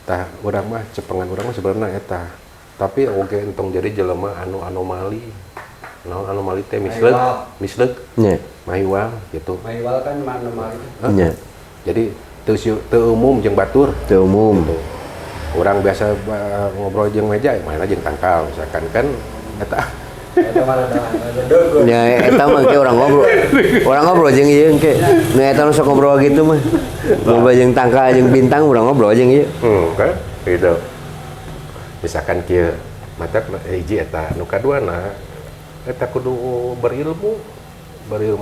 Tah urang mah cepengan urang mah sebenarnya eta. Tapi oge entong jadi jelema anu anomali. Naon anomali teh misleuk. nya Mahiwal gitu. Mahiwal kan anomali. nya Jadi teu umum jeung batur. teu umum Gitu. Orang biasa ngobrol jeung meja, main aja jeung tangkal misalkan kan eta. Eta mah ada dogo. nya eta mah ke orang ngobrol jeung ieu ke nu eta nu sok ngobrol gitu mah ngobrol jeung tangka jeung bintang urang ngobrol jeung ieu Kan gitu. Misalkan kieu matak hiji eta nu kaduana eta kudu berilmu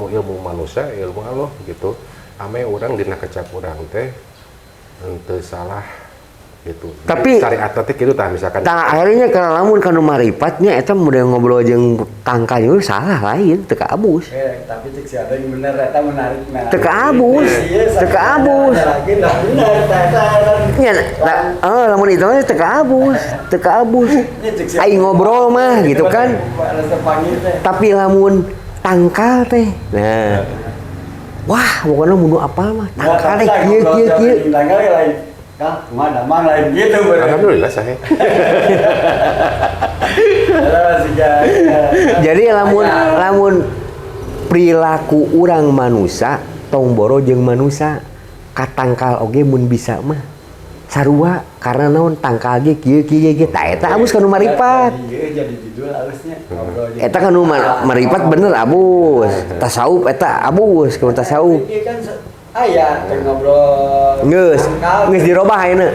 ilmu manusia, ilmu Allah gitu. Ame urang dina kecap urang teh henteu salah gitu. Tapi syariat teh kitu tah misalkan. tah akhirnya kalau lamun kanu maripatnya eta model ngobrol jeung tangka ieu salah lain teu abus Tapi cek si ada yang bener eta menarik nah. teu abus nya lamun itu mah teu abus aing ngobrol mah gitu kan tapi lamun tangkal teh nah wah pokoknya munu apal mah tangkal teh kieu Tangkal lain. Kah, mana mang lain gitu. Alhamdulillah sahe. jadi lamun perilaku urang manusia tong boro jeung manusia katangkal oge mun bisa mah sarua karena naon tangkal ge kieu tah eta abus kanu maripat Iya jadi judul harusnya. eta kanu maripat bener abus tasawuf eta abus kanu tasawuf Ini kan aya teh ngobrol. geus dirobah ayeuna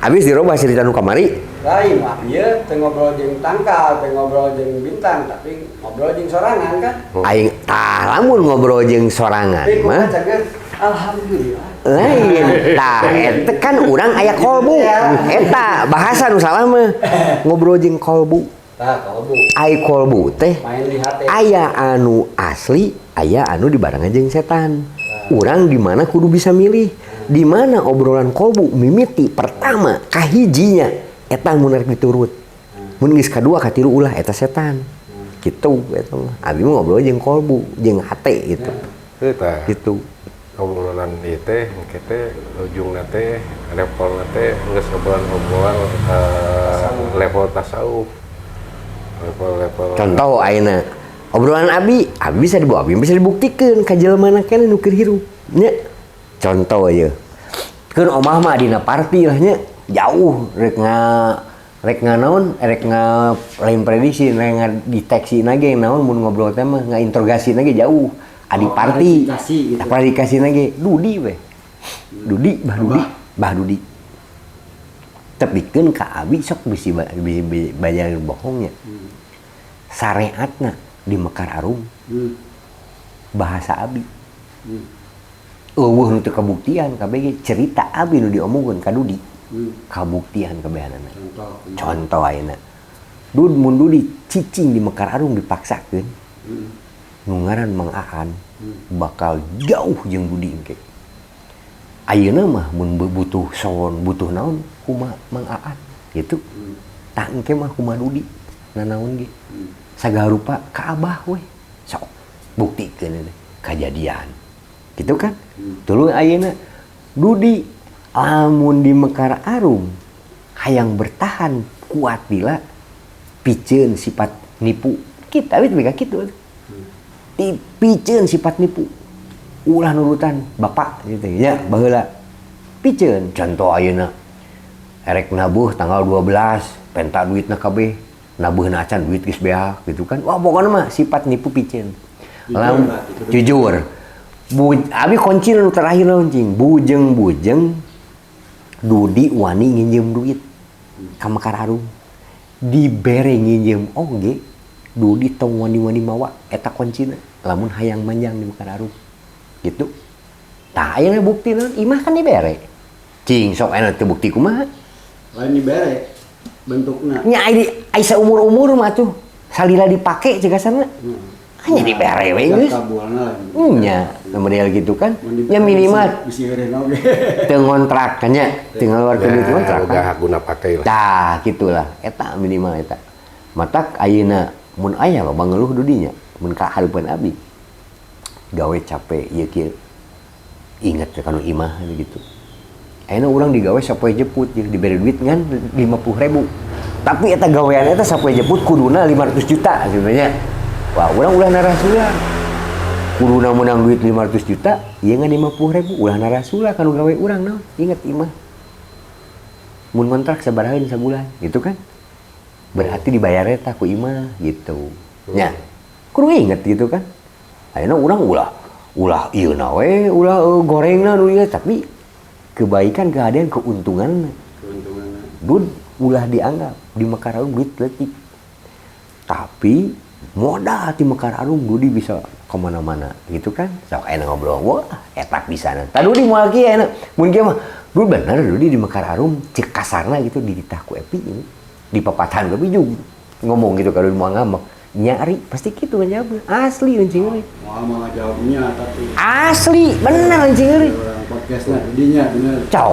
habis dirobah cerita nu kamari Lain mah ieu teh ngobrol jeung tangkal, teh ngobrol jeung bintang, tapi ngobrol jeung sorangan kan. aing tah lamun ngobrol jeung sorangan Tapi mah kumaha cenah alhamdulillah. lain tah eta kan urang aya kolbu eta bahasa nu salah mah ngobrol jeung kolbu Tah kalbu. ai kolbu teh Main lihat teh. aya anu asli aya anu dibarengan jeung setan urang di mana kudu bisa milih di mana obrolan kolbu mimiti pertama kahijinya eta mun rek diturut mun geus kadua katilu ulah eta setan kitu eta mah abi mah ngobrol jeung kolbu jeung hate gitu Eta gitu obrolan ieu teh engke teh ujungna teh levelna teh geus obrolan level tasawuf. Level contoh ayeuna obrolan abi bisa dibawa abi bisa dibuktikan ka jelema keneh nu keur hirup nya contoh aja keun omah mah dina party lah nya jauh rek naon rek lain prediksi rek deteksi nage naon mun ngobrol teh mah ngainterogasi nage jauh adi party apa dikasih nage Dudi we Bah Dudi tepikeun ka abi sok bisi bayar bohongnya syariatna di Mekar Arum bahasa abi eueuh nu teu kabuktian kabeh cerita abi nu diomongkeun ka Dudi kabuktian kabehanana contoh ayeuna mun Dudi cicing di Mekar Arum dipaksakeun nu ngaran Mang Aan bakal jauh jeung Dudi engke ayeuna mah mun butuh naon kumaha Mang Aan gitu tak engke mah kumaha Dudi nanaon ge. Sagarupa ka abah we. Sok buktikeun deh kejadian. Gitu kan? Tuluy ayeuna Dudi lamun di Mekar Arum hayang bertahan kuat bila piceun sifat nipu. Kita we mika kitu. Piceun sifat nipu. Ulah nurutan bapak gitu ya baheula. Piceun contoh ayeuna erek nabuh tanggal 12 penta duitna kabeh nabuhna acan duit geus beak gitu kan. Wah pokona mah sifat nipu piceun. Lamun jujur. Abi kunci nu terakhir naon cing. Bujeng-bujeng Dudi wani nginjem duit ka Mekar Arum. Dibere nginjem oge Dudi tong wani-wani mawa eta kuncina lamun hayang manjang di Mekar Arum. Gitu. Tah ayeuna buktina imah kan dibere. Cing sok aya teu bukti kumaha? Lain dibere bentukna. Nya ai saumur-umur mah tuh salila dipake cegasana. Hanya dibere we geus. Nya model gitu kan. Nya minimal diseureun oge. teu ngontrak kan nya, teu ngaluarkeun duit ngontrak kan. Udah hak guna pakai lah. Tah gitulah eta minimal eta. Matak ayeuna mun aya loba ngeluh dudinya mun ka hareupeun abi. Gawe capek ieu kieu. Ingat kana imah gitu. Ayeuna urang digawe sapoe jeput jeung diberi duit ngan 50.000. Tapi eta gawean eta sapoe jeput kuduna 500 juta sebenarnya. Wah, urang ulah narasula. Kuduna menang duit 500 juta, ieu ngan 50.000 ulah narasula kanu gawe urang naon. Ingat imah. Mun kontrak sabaraheun sabulan, gitu kan? Berarti dibayar eta ku imah gitu. Nya. Kudu inget gitu kan. Ayeuna urang ulah ieu na we, ulah gorengna nu ieu tapi kebaikan, keadaan, keuntungan. Dud ulah dianggap di Mekar Arum duit leutik. Tapi modal di Mekar Arum Dudi bisa kemana-mana gitu kan. Sok enak ngobrol, wah etak pisanan. Tah Dudi moal kieu enak. Mun kieu mah Dud bener Dudi di Mekar Arum cek kasarna gitu dititah ku Epi ini. Di papatan ke bijug. Ngomong gitu kalau mau ngambek. Nyari pasti gitu ngejawab. Asli encing euy. Mau ngajawabnya tapi asli bener encing euy. podcastnya jadinya bener. Cau.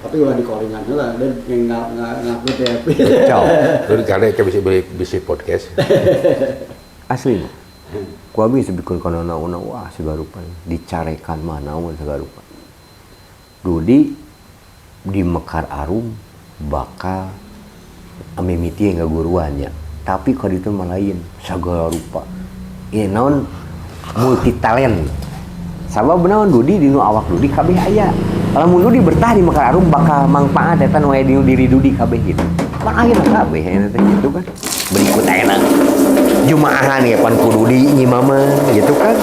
Tapi ulah di callingan lah dan ngaku teh. Cau. Lu kali ke bisi podcast. Asli. Ku abi sebikeun kana naon wah sagarupa dicarekan mah naon sagarupa. Dudi di Mekar Arum bakal mimiti ngaguruannya. Tapi kalau itu mah lain sagarupa. Ieu naon multi talent. Sabab naon Dudi dinu awak Dudi kabeh aya. Lamun Dudi bertah di Mekar Arum bakal manfaat eta nu aya dinu diri Dudi kabeh gitu. Pan ayeuna kabeh eta teh gitu kan. Berikut ayeuna jumaahan ya pan ku Dudi nyi mama gitu kan.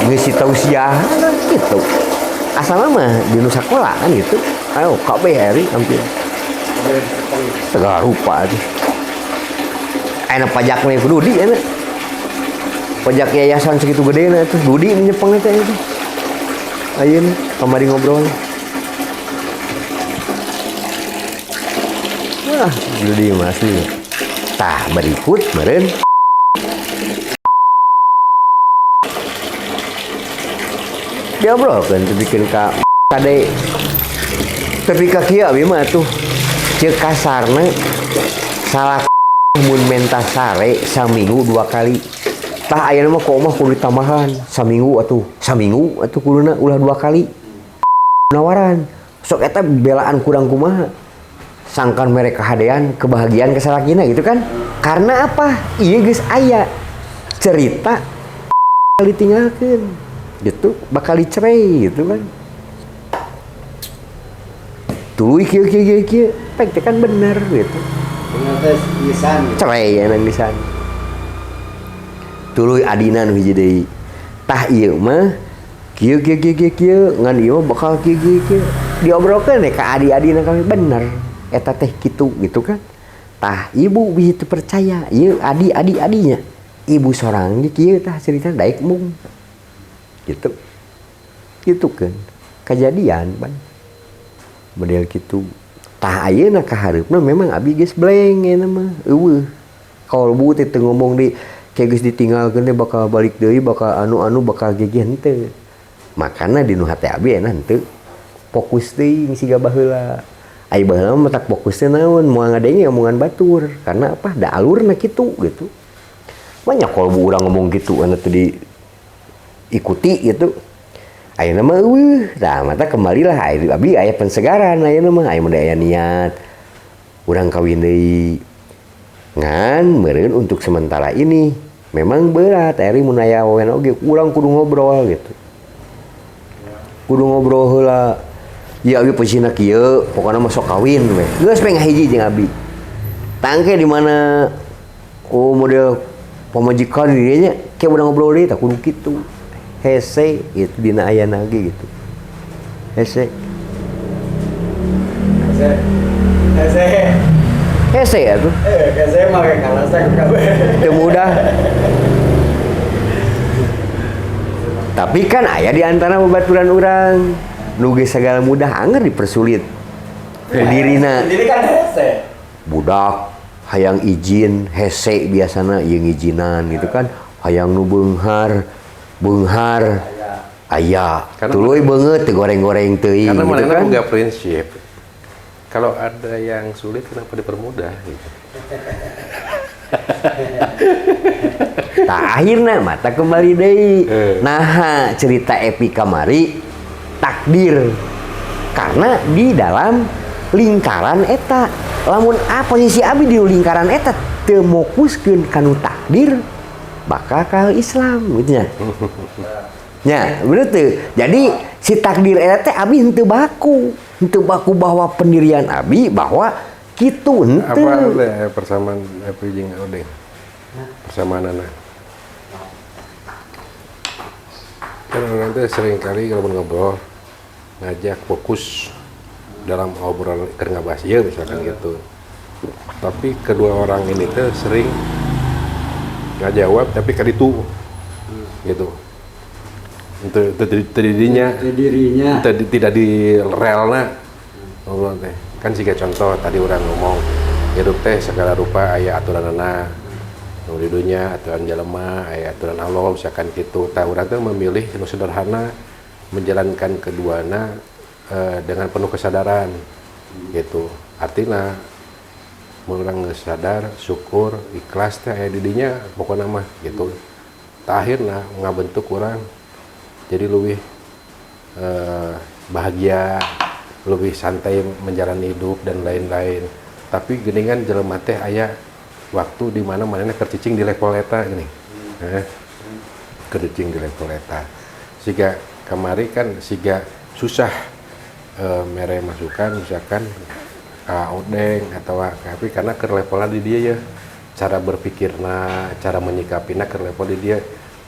Ngeusi tausiah gitu. Asalna mah dinu sakola kan gitu. Ayo kabeh hari hampir. Sagarupa tuh. Ayeuna pajakna ku Dudi ayeuna. Pajak yayasan segitu gedena tuh Dudi ini nyepeng teh itu. Ayeuna kamari ngobrol. Wah, Dudi mah asli. Tah berikut meureun. Diobrolkeun teh bikin ka kade. Tapi ka kieu abi mah tuh ceuk kasarna salah mun mentas sare saminggu 2 kali. Tah ayeuna mah kok mah kudu ditambahan saminggu atuh kuduna ulah 2 kali. Nawaran sok eta belaan kurang kumaha. Sangkan mereka kahadean kebahagiaan kesalakina gitu kan. Karena apa? Ieu geus aya cerita ditinggalkeun. Gitu bakal dicerai gitu kan. Tuluy kieu pek teh kan bener gitu. Bener teh lisan. Cerai anu lisan. Tuluy adina nu hiji deui. Tah ieu mah kieu ngan ieu bakal kieu. Diobrolkeun deh ka adi-adina kami bener. Eta teh kitu gitu kan. Tah ibu bisa percaya ieu adi-adinya. Ibu sorang ge kieu tah cerita daek mung. Gitu. Gitu kan. Kejadian ban. Model gitu. Tah ayeuna ka hareupna memang abi geus blank eta mah. Eueuh. Kalbu teh teu ngomong di kayak geus ditinggalkeun teh bakal balik deui, bakal anu bakal gege henteu. Makana di nu hate abi enak henteu. Fokus teuing siga baheula. Ai baheula mah tak fokus teh naon moal ngadenge omongan batur karena apa da alurna kitu gitu. Banyak kalau urang ngomong gitu anu teu diikuti gitu. Ayeuna mah eueuh, tah mata kembalilah abi aya pensegaran ayeuna mah aya aya niat urang kawin deui. Ngan meureun untuk sementara ini memang berat eri mun aya awewe oge urang kudu ngobrol gitu. Kudu ngobrol heula. Ya abi posisina kieu, pokona mah sok kawin we. Geus pe ngahiji jeung abi. Tangke di mana model pamajikan di nya kayak udah ngobrol deui tah kudu kitu. Hese gitu dina ayana ge gitu. Hese. Hese atuh. Hese mah kayak kalasan kabeh. Teu mudah. Tapi kan aya di antara babaturan urang nu geus sagala mudah anggar dipersulit dirina. Sendiri kan hese. Budak hayang izin hese biasana ieu ngijinan gitu kan. Hayang nu beunghar aya. Tuluy beungeut teu goreng-goreng teuing Karena gitu mana kan. punya prinsip. Kalau ada yang sulit kenapa dipermudah gitu. Tah akhirna mata kembali deui. Naha cerita epi kamari takdir. Karena di dalam lingkaran eta lamun posisi abi di lingkaran eta teu mokuskeun kanu takdir bakal ka Islam gitu nya. Nya, bener tuh. Jadi si takdir eta teh abi henteu baku bahwa pendirian abi bahwa kitu henteu. Apa persamaan Epi jeung Odeng? Persamaan anak. Kan orang teh sering kali kalau ngobrol ngajak fokus dalam obrolan keur ngabahas ieu misalkan gitu. Tapi kedua orang ini teh sering ngajawab tapi kaditu gitu. Itu dirinya tidak di relna ngobrol teh. Kan siga contoh tadi orang ngomong hidup teh segala rupa aya aturanna nu di dunya aturan jelema aya aturan Allah misalkan kitu. Tah urang teh memilih nu sederhana menjalankan keduana dengan penuh kesadaran gitu. Artinya orang sadar, syukur, ikhlas teh aya di dinya pokona mah gitu. Tah akhirna ngabentuk urang jadi lebih bahagia, lebih santai menjalani hidup dan lain-lain. Tapi geuningan jelema teh aya waktu di mana manehna kercicing di level eta gini. Kercicing di level eta. Siga kamari kan siga susah mere masukan misalkan ka Odeng atau tapi karena ke levelna di dia ya cara berpikirna, cara menyikapina ke level di dia.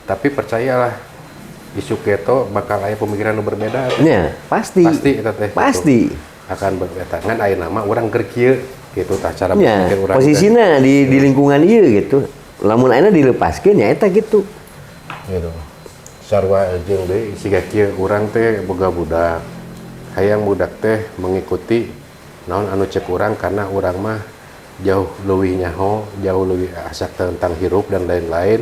Tapi percayalah isu keto bakal aya pemikiran yang berbeda. Ya, pasti. Eta teh. Pasti. Gitu. Akan berbeda. Ngan aya nama urang keur kieu gitu tah cara Ya, berpikir urang. posisina di lingkungan ieu gitu. Lamun ayeuna dilepaskeun ya eta gitu. Gitu. Sarua jeung deui siga kieu urang teh boga budak. Hayang budak teh mengikuti naon anu cek urang karena urang mah jauh leuwih nyaho, jauh leuwih asak tentang hirup dan lain-lain.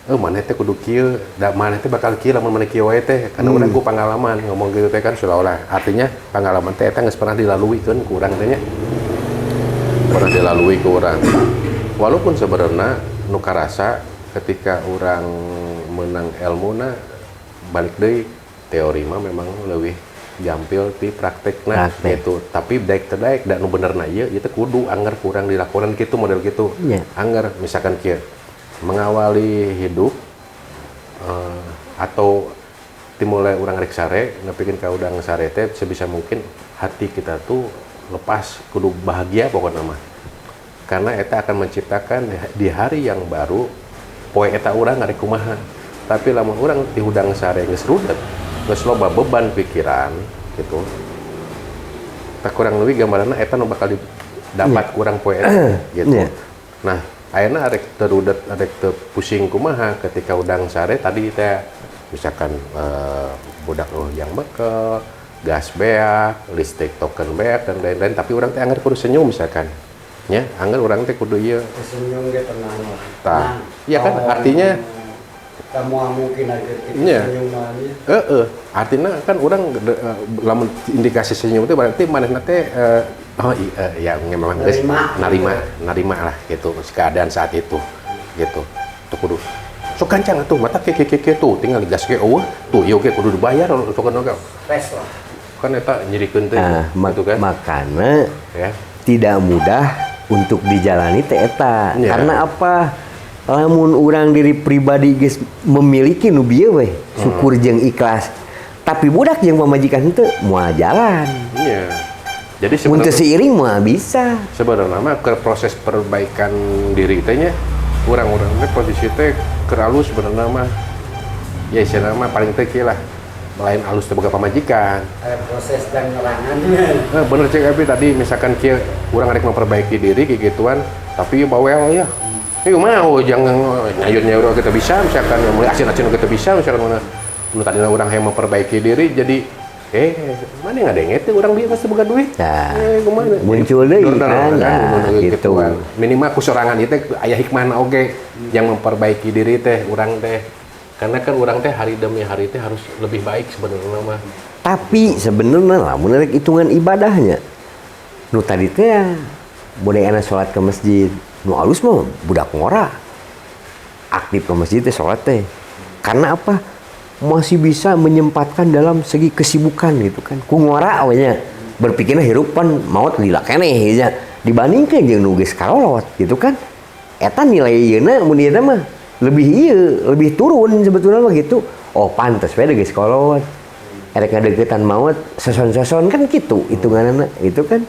Maneh teh kudu kieu, da maneh teh bakal kieu lamun maneh kieu wae teh. Karena urang ku pangalaman ngomong gitu teh kan seolah-olah. Artinya pengalaman teh eta geus pernah dilaluikeun ku urang teh nya. Pernah dilalui ku urang. Walaupun sebenarnya nu karasa ketika urang menang ilmuna balik deui teori mah memang leuwih gampil di praktekna gitu. Tapi daek teh daek da nu benerna ieu teh kudu anggar kurang dilakonan kitu model kitu. Yeah. Anggar misalkan kieu mengawali hidup atau dimulai urang rek sare nepikeun ka udang sare teh sebisa mungkin hati kita tuh lepas kudu bahagia pokokna mah. Karena eta akan menciptakan di hari yang baru poe eta urang ngarek kumaha. Tapi lamun urang di udang sare geus rudet geus loba beban pikiran gitu. Tak kurang leuwih gambaranna eta nu bakal didapat kurang poe eta gitu. Nah, ayeuna arek teu rudet, arek teu pusing kumaha ketika udang sare tadi teh misalkan budak yang bekel, gas beak, listrik token beak dan lain-lain tapi urang teh anggar kudu senyum misalkan. Ya, anggar urang teh kudu ieu Senyum ge tenang. tah. Iya kan artinya Kamu mungkin ada Iya. senyumannya. Artinya kan orang lamun indikasi senyum itu berarti manehna teh ya memang geus narima lah gitu keadaan saat itu gitu. Tuh kudu sok kancang atuh mata ke tuh tinggal gas ke eueuh tuh ieu ge kudu dibayar sok oge. Tes lah. Kan eta nyirikeun teh gitu kan. Makanya Ya. tidak mudah untuk dijalani teh eta. Ya. Karena apa? Lamun orang diri pribadi geus memiliki nu bieu we, syukur jeung ikhlas. Tapi budak jeung pamajikan henteu moal jalan. Iya. Jadi Mun teu sebenarnya seiring moal bisa. mah ke proses perbaikan diri teh nya urang-urang teh posisi teh keur alus sebenarnya mah ya istilahna mah paling teh kieu lah. Lain alus teh boga pamajikan. Proses dan ngerangannya. Bener cek Epi tadi misalkan kieu urang rek memperbaiki diri kayak gituan tapi bawel ya. Mau jangan nyayur kita bisa misalkan mulai asin-asin kita bisa misalkan mana tadinya orang yang memperbaiki diri jadi mana nggak ada yang itu orang dia pasti bukan duit Nah, muncul deui kan gitu. Minimal kusorangan itu aya hikmahna oge yang memperbaiki diri teh orang teh karena kan orang teh hari demi hari teh harus lebih baik sebenarnya mah. Tapi sebenarnya lah mun rek hitungan ibadahnya nu tadi teh budaya anak sholat ke masjid nu alus mah budak ngora aktif ke masjid teh sholat teh karena apa masih bisa menyempatkan dalam segi kesibukan gitu kan ku ngora awalnya berpikirnya hirupan maut lila keneh ya dibandingkan jeung nu geus kalolot gitu kan eta nilai ieuna mun ieu mah lebih turun sebetulnya mah gitu oh pantes we geus kolot erek ngadeukeutan maut seson-seson kan gitu hitunganna itu kan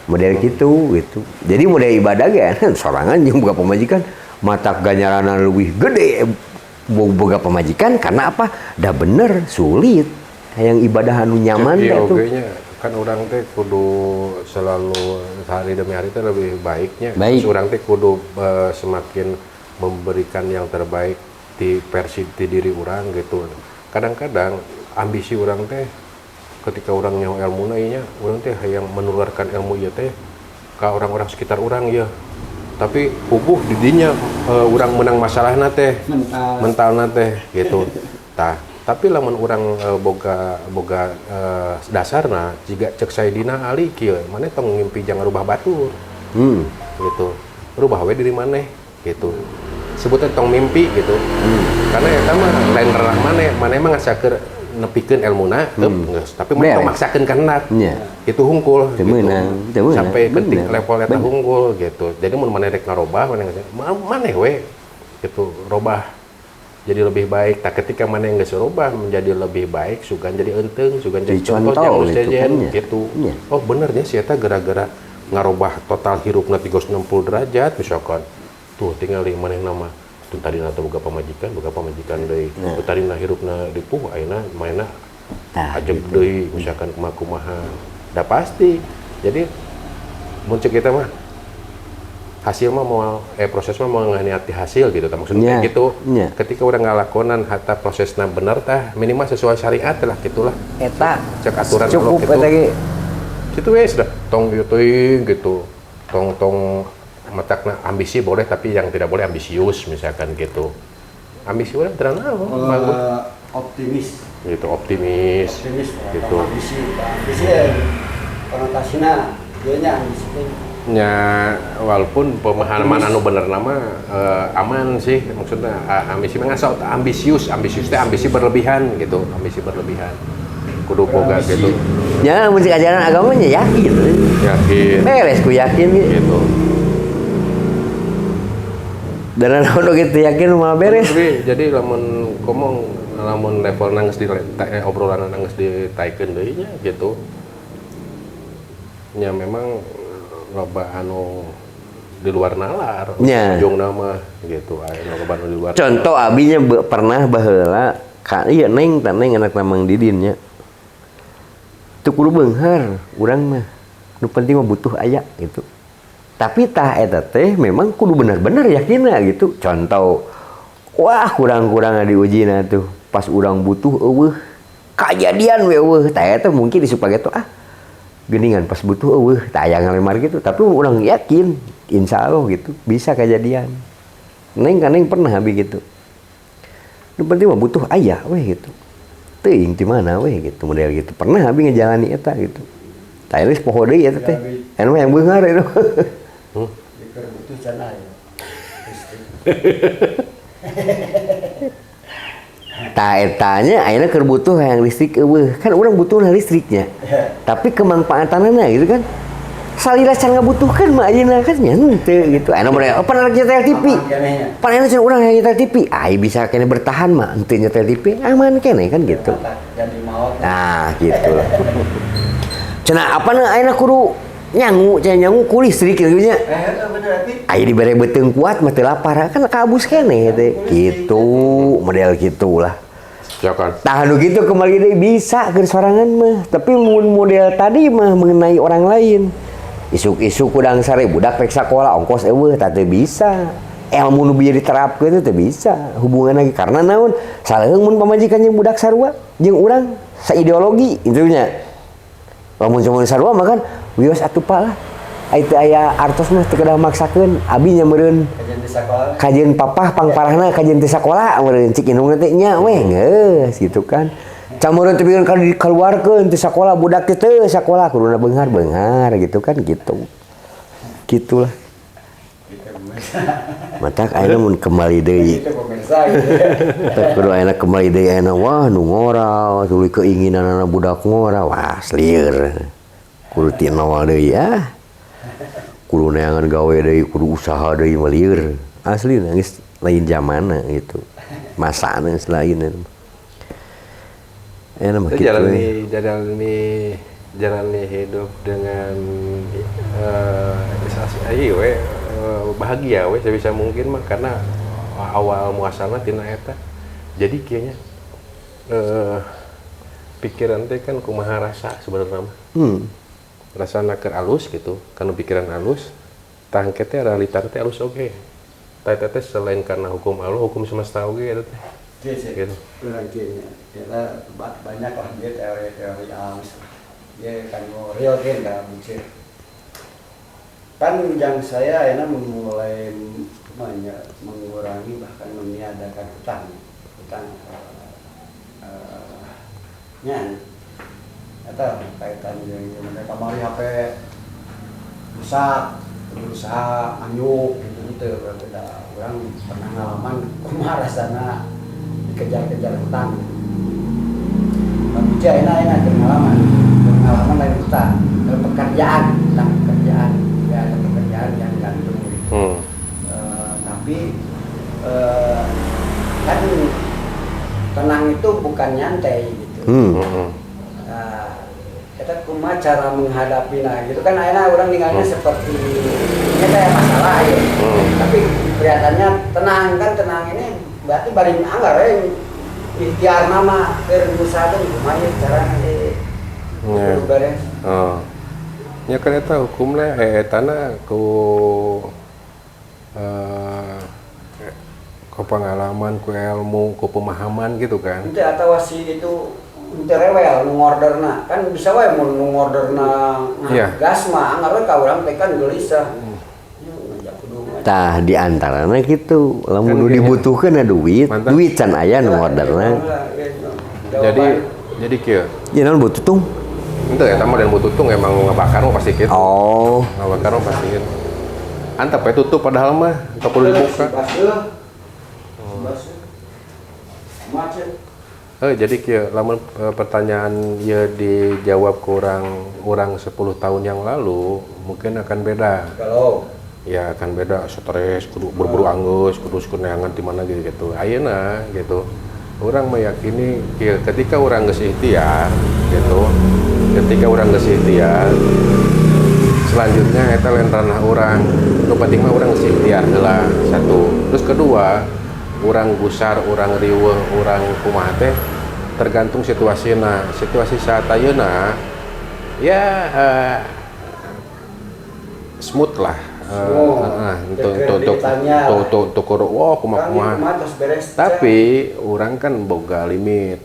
model gitu. Jadi model ibadah ge sorangan jeung boga pamajikan mata ganjaranna leuwih gede boga pamajikan karena apa? Da bener sulit hayang ibadah anu nyaman teh tuh. Kan orang teh kudu selalu hari demi hari teh lebih baiknya. Baik. Orang teh kudu semakin memberikan yang terbaik di versi di diri orang gitu. Kadang-kadang ambisi orang teh ketika orang nyawa ilmu nya orang teh yang menularkan ilmu ieu teh ka orang-orang sekitar orang ya tapi puguh di dinya orang menang masalahna teh mentalna teh gitu tapi lamun orang boga dasarna jiga cek Sayyidina Ali kieu maneh tong ngimpi jangan rubah batur gitu rubah we diri maneh gitu sebutnya tong mimpi gitu karena eta mah lain ranah maneh mah ngasakeun nepikeun ilmuna tapi mun maksakeun ka hendak itu hungkul gitu. Sampai ketik level eta hungkul gitu jadi mun maneh rek ngarobah maneh we gitu robah jadi lebih baik ketika maneh geus robah menjadi lebih baik sugan jadi euteung sugan jadi contoh gitu oh benernya si eta gara-gara ngarobah total hirupna 360 derajat misalkan tuh tinggal di maneh nama tadi na boga pamajikan deui tadi na hirupna dipuh ayeuna mainna ajeg deui misalkan kumaha da pasti jadi mun ceuk kita mah hasil mah mau proses mah mau nganiati hasil gitu maksudnya gitu ketika urang ngalakonan hatta prosesna bener tah minimal sesuai syariat lah gitulah eta cek aturan cukup eta ge kitu we sudah tong ieu teuing gitu tong matakna ambisi boleh tapi yang tidak boleh ambisius misalkan gitu ambisi orang terang optimis gitu ambisi konotasinya dia nya ambisi nya walaupun pemahaman anu bener nama aman sih maksudnya ambisi mah ngasal ambisius teh ambisi berlebihan gitu ambisi berlebihan kudu boga gitu ya musik ajaran agamanya yakin beres ku yakin gitu dan kalau gitu yakin malah beres. Jadi lamun level nangis di obrolan nangis ditaikeun deui nya gitu. Nya memang loba anu di luar nalar. Ujungna mah gitu aya loba anu di luar. Contoh abinya pernah baheula ka ieu neng anak Mang Didin nya. Teu kudu beunghar urang mah. Nu penting mah butuh aya gitu. Tapi tah eta teh memang kudu bener-bener yakinna gitu. Contoh, wah kurang-kurang diujina tuh. Pas urang butuh eueuh kajadian we eueuh. Tah eta mungkin disupageun tuh geuningan pas butuh eueuh tah aya ngalemar gitu. Tapi urang yakin insyaallah gitu bisa kejadian. Neng pernah abi gitu. Nu penting mah butuh aya weh gitu. Teuing di mana weh gitu model gitu. Pernah abi ngejalani eta gitu. Tah geus poho deui eta teh. Anu mah yang beungar itu. Keur butuh can aya. Tah etanya ayeuna keur butuh hayang listrik eueuh. Kan urang butuhna listriknya. Tapi kemanfaatanna gitu kan. Salila can ngabutuhkeun mah ayeuna kan nya henteu gitu. Anu model pan nyetel TV. Pan anu can urang hayang nyetel TV. Ai bisa kene bertahan mah henteu nyetel TV aman kene kan gitu. Jadi maot. Nah, gitu lah. Cenah apa na ayeuna kudu nyangu, nyangu ku listrik kitu nya. Eta bener tapi Aya dibere beuteung kuat mah teu lapar kan kabus kene teh. Gitu, model gitulah. Ya kan. Tah anu gitu kembali deui bisa keur sorangan mah, tapi mun model tadi mah mengenai orang lain. Isuk-isuk kudang sare budak rek sakola ongkos eueuh tah teu bisa. Ilmu nu bieu diterapkeun teh bisa. Hubungan lagi karena naon? Saleung mun pamajikan jeung budak sarua jeung urang saideologi intinya. Lamun cuman sarua mah kan wios atupa lah. Ai teu aya artos mah teu kedah maksakeun. Abi nya meureun kajian di sekolah. kajian papah pangparahna kajian teh sakola meureun cik indungna teh nya weh geus gitu kan. Cameureun teh bikin dikeluarkeun teh sakola budak teh sakola kuduna beunghar gitu kan gitu. Gitulah. Matak ayeuna mun kembali deui. Itu pemirsa gitu. Teh kudu ayeuna kembali deui ayeuna wah nu ngora tuluy keinginanna budak ngora wah lieur. Kudu ti nol deui ah. Kudu neangan gawe deui kudu usaha deui mah lieur. Asli geus lain zamanna gitu. Masana geus lain. Mah gitu. Jalani hidup dengan bahagia sebisa mungkin mah karena awal muasalna tina eta. Jadi kayaknya pikiran teh kan kumaha rasa sebenarnya mah. Rasana keur alus gitu, kana pikiran alus, tah engke teh realita teh alus oge. Tah eta teh selain karena hukum Allah, hukum semesta oge eta teh. Gitu. Kita banyak lah dia teori alus. Dia kan real kan nggak bucin. Kan yang saya enak memulai mengurangi bahkan meniadakan hutang nyan atau kaitan yang mereka mari HP rusak berusaha anyuk gitu berbeda orang pernah ngalaman kumaha rasana dikejar-kejar hutang tapi enak pengalaman lain hutang pekerjaan tentang pekerjaan ya ada pekerjaan yang gantung gitu. Tapi kan tenang itu bukan nyantai gitu. Kita cuma cara menghadapi gitu kan akhirnya orang tinggalnya seperti kita ya masalah ya. Tapi kelihatannya tenang kan tenang ini berarti bari anggar ya ikhtiar nama berusaha tuh gimana cara nanti beres. Ya kan eta hukumna etana ku pengalaman, ku ilmu, ku pemahaman gitu kan. Itu atau si itu rewel ngorderna kan bisa wae mun ngorderna gas mah anggar we ka urang teh kan gelisah. Tah di antarana gitu, lamun nu dibutuhkeun duit, duit can aya nu ngorderna. Jadi kieu. Ya naon butuh tung? Itu ya tamu dan bututung emang ngebakar mah pasti gitu. Oh, ngebakar mah pasti gitu. Antep ya tutup padahal mah enggak perlu dibuka. Jadi kieu lamun pertanyaan ya dijawab ke orang 10 tahun yang lalu mungkin akan beda. Kalau ya akan beda, stres, kudu buru-buru anggus, kudu neangan di mana gitu. Ayeuna gitu. Orang meyakini ketika orang geus ikhtiar gitu. Ketika orang geus ikhtiar selanjutnya eta lain ranah orang. Nu penting mah urang geus ikhtiar heula satu. Terus kedua, urang gusar, urang riweuh, urang kumaha teh tergantung situasina. Situasi saat ayeuna ya smooth lah. Untuk wah kumaha. Tapi orang kan boga limit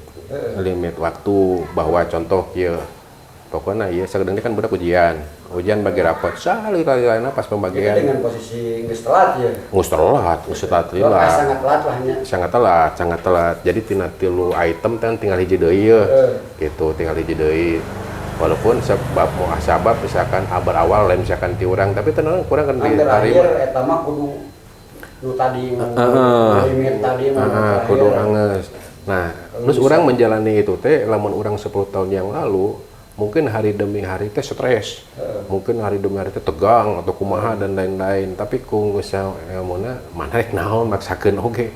waktu bahwa contoh kieu pokoknya ya sekedengnya kan budak ujian Ujian bagi rapot salila-lilana pas Jadi pembagian. dengan posisi geus telat ya. Geus telat, geus telat lila. Wah, sangat telat lah nya. Sangat telat. Jadi tina 3 item kan tinggal hiji deui ye. Gitu, tinggal hiji deui. Walaupun sebab mau sabab misalkan abar awal lain misalkan ti urang, tapi tenang kurang kan di Terakhir eta mah kudu nu tadi limit tadi mah kudu anges. Nah, terus orang menjalani itu teh lamun orang 10 tahun yang lalu mungkin hari demi hari teh stres. Mungkin hari demi hari teh tegang atau kumaha dan lain-lain. Tapi ku geus ilmuna mana rek naon maksakeun oge.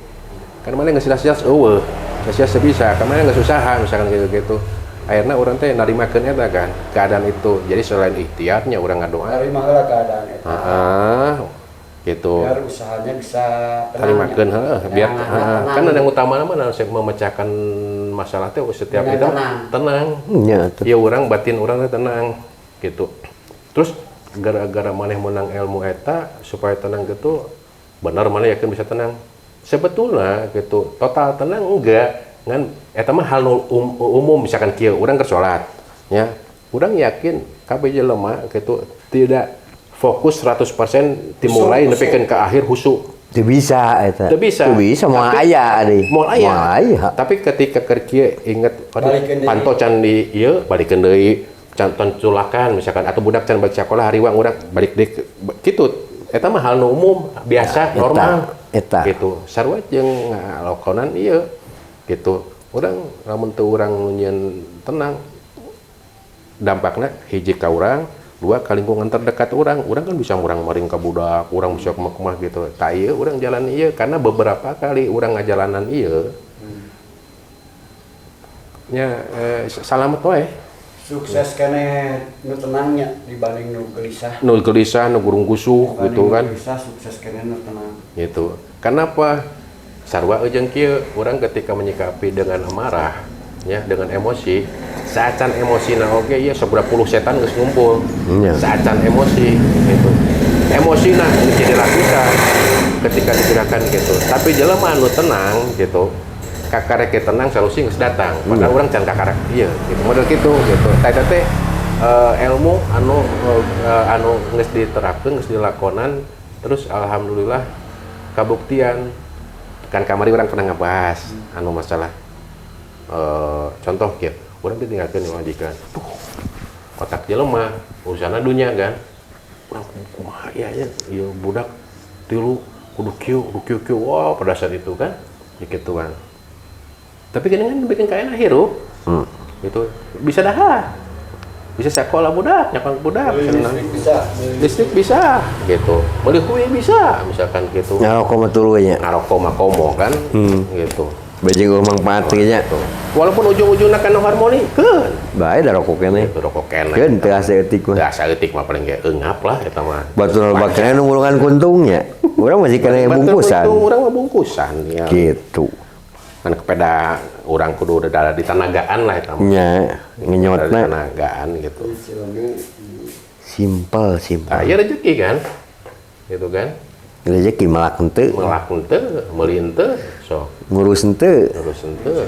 Kan mana geus jelas-jelas eueuh. Geus bisa, kan mana geus usaha misalkan gitu-gitu. Akhirnya orang teh narimakeun eta kan keadaan itu. Jadi selain ikhtiarnya orang ngadoa. Narima heula keadaan eta. Gitu. Biar usahanya bisa Narimakeun heeh biar tenang. kan yang utama mah memecahkan masalah teh setiap Dengan itu tenang. Nya tuh. Ya orang batin orang teh tenang gitu. Terus gara-gara maneh menang ilmu eta supaya tenang gitu benar maneh yakin bisa tenang. Sebetulnya gitu total tenang enggak ngan eta mah hal umum misalkan kieu urang keur salat nya urang yakin kabeh jelema gitu tidak fokus 100% dimulai nepikeun ke akhir husu. Teu bisa eta. Teu bisa. Teu bisa mau Tapi- aya deui. Moal aya. Tapi ketika keur kieu inget Balikeun deui. panto can di ieu balikeun deui can culakan misalkan atau budak can balik sekolah hariwang urang balik deui kitu eta mah hal nu umum biasa Ya, normal eta. gitu sarua jeung ngalokonan ieu gitu urang lamun teu urang nyieun tenang dampakna hiji ka urang dua ka lingkungan terdekat urang kan bisa urang maring ka budak urang bisa kumaha gitu tah ieu urang jalan ieu karena beberapa kali urang ngajalanan ieu nya salamet wae Sukses kene nu tenangnya dibanding nu gelisah. nu gelisah nu gurung gusuh Dibanding gitu nu kan gelisah sukses kene nu tenang. gitu kenapa sarua jeung kieu urang ketika menyikapi dengan amarah ya dengan emosi saacan emosina oge ieu saberapa puluh setan geus ngumpul Iya. saacan emosi gitu emosina jadi lapisan ketika digerakkan gitu tapi jelema anu tenang gitu kakarek tenang solusi geus datang padahal urang can kakarek ieu gitu model gitu eta teh ilmu anu geus diterapkeun geus dilakonan terus alhamdulillah kabuktian kan kamari urang pernah ngebahas anu masalah contoh kieu urang teh tinggalkeun majikan otak jelema urusana dunya kan urang kumaha ya ieu budak tilu kudu kieu wah pada saat itu kan ya gitu kan tapi kan bikin kayak hirup gitu bisa dahar bisa sekolah budak nyakang budak Listrik bisa. listrik bisa gitu beli kue bisa misalkan gitu Ngarokok mah tuluy nya. ngarokok makomo kan gitu Bejeng manfaat nya. walaupun ujung-ujungnya kan harmoni kan Bae da rokok keneh. itu rokok kena Keun teu asa eutik mah. asa etik mah paling kayak engap lah eta mah Batur bakena nu ngulungan kuntungnya. Urang masih kena bungkusan. orang mah bungkusan ya Gitu. kan kepeda orang kudu udah ada di tanagaan lah eta mah Nya di ngenyotna tanagaan gitu simpel. ya rezeki kan gitu kan Rezeki malak henteu, melak henteu meuli henteu sok ngurus henteu. terus henteu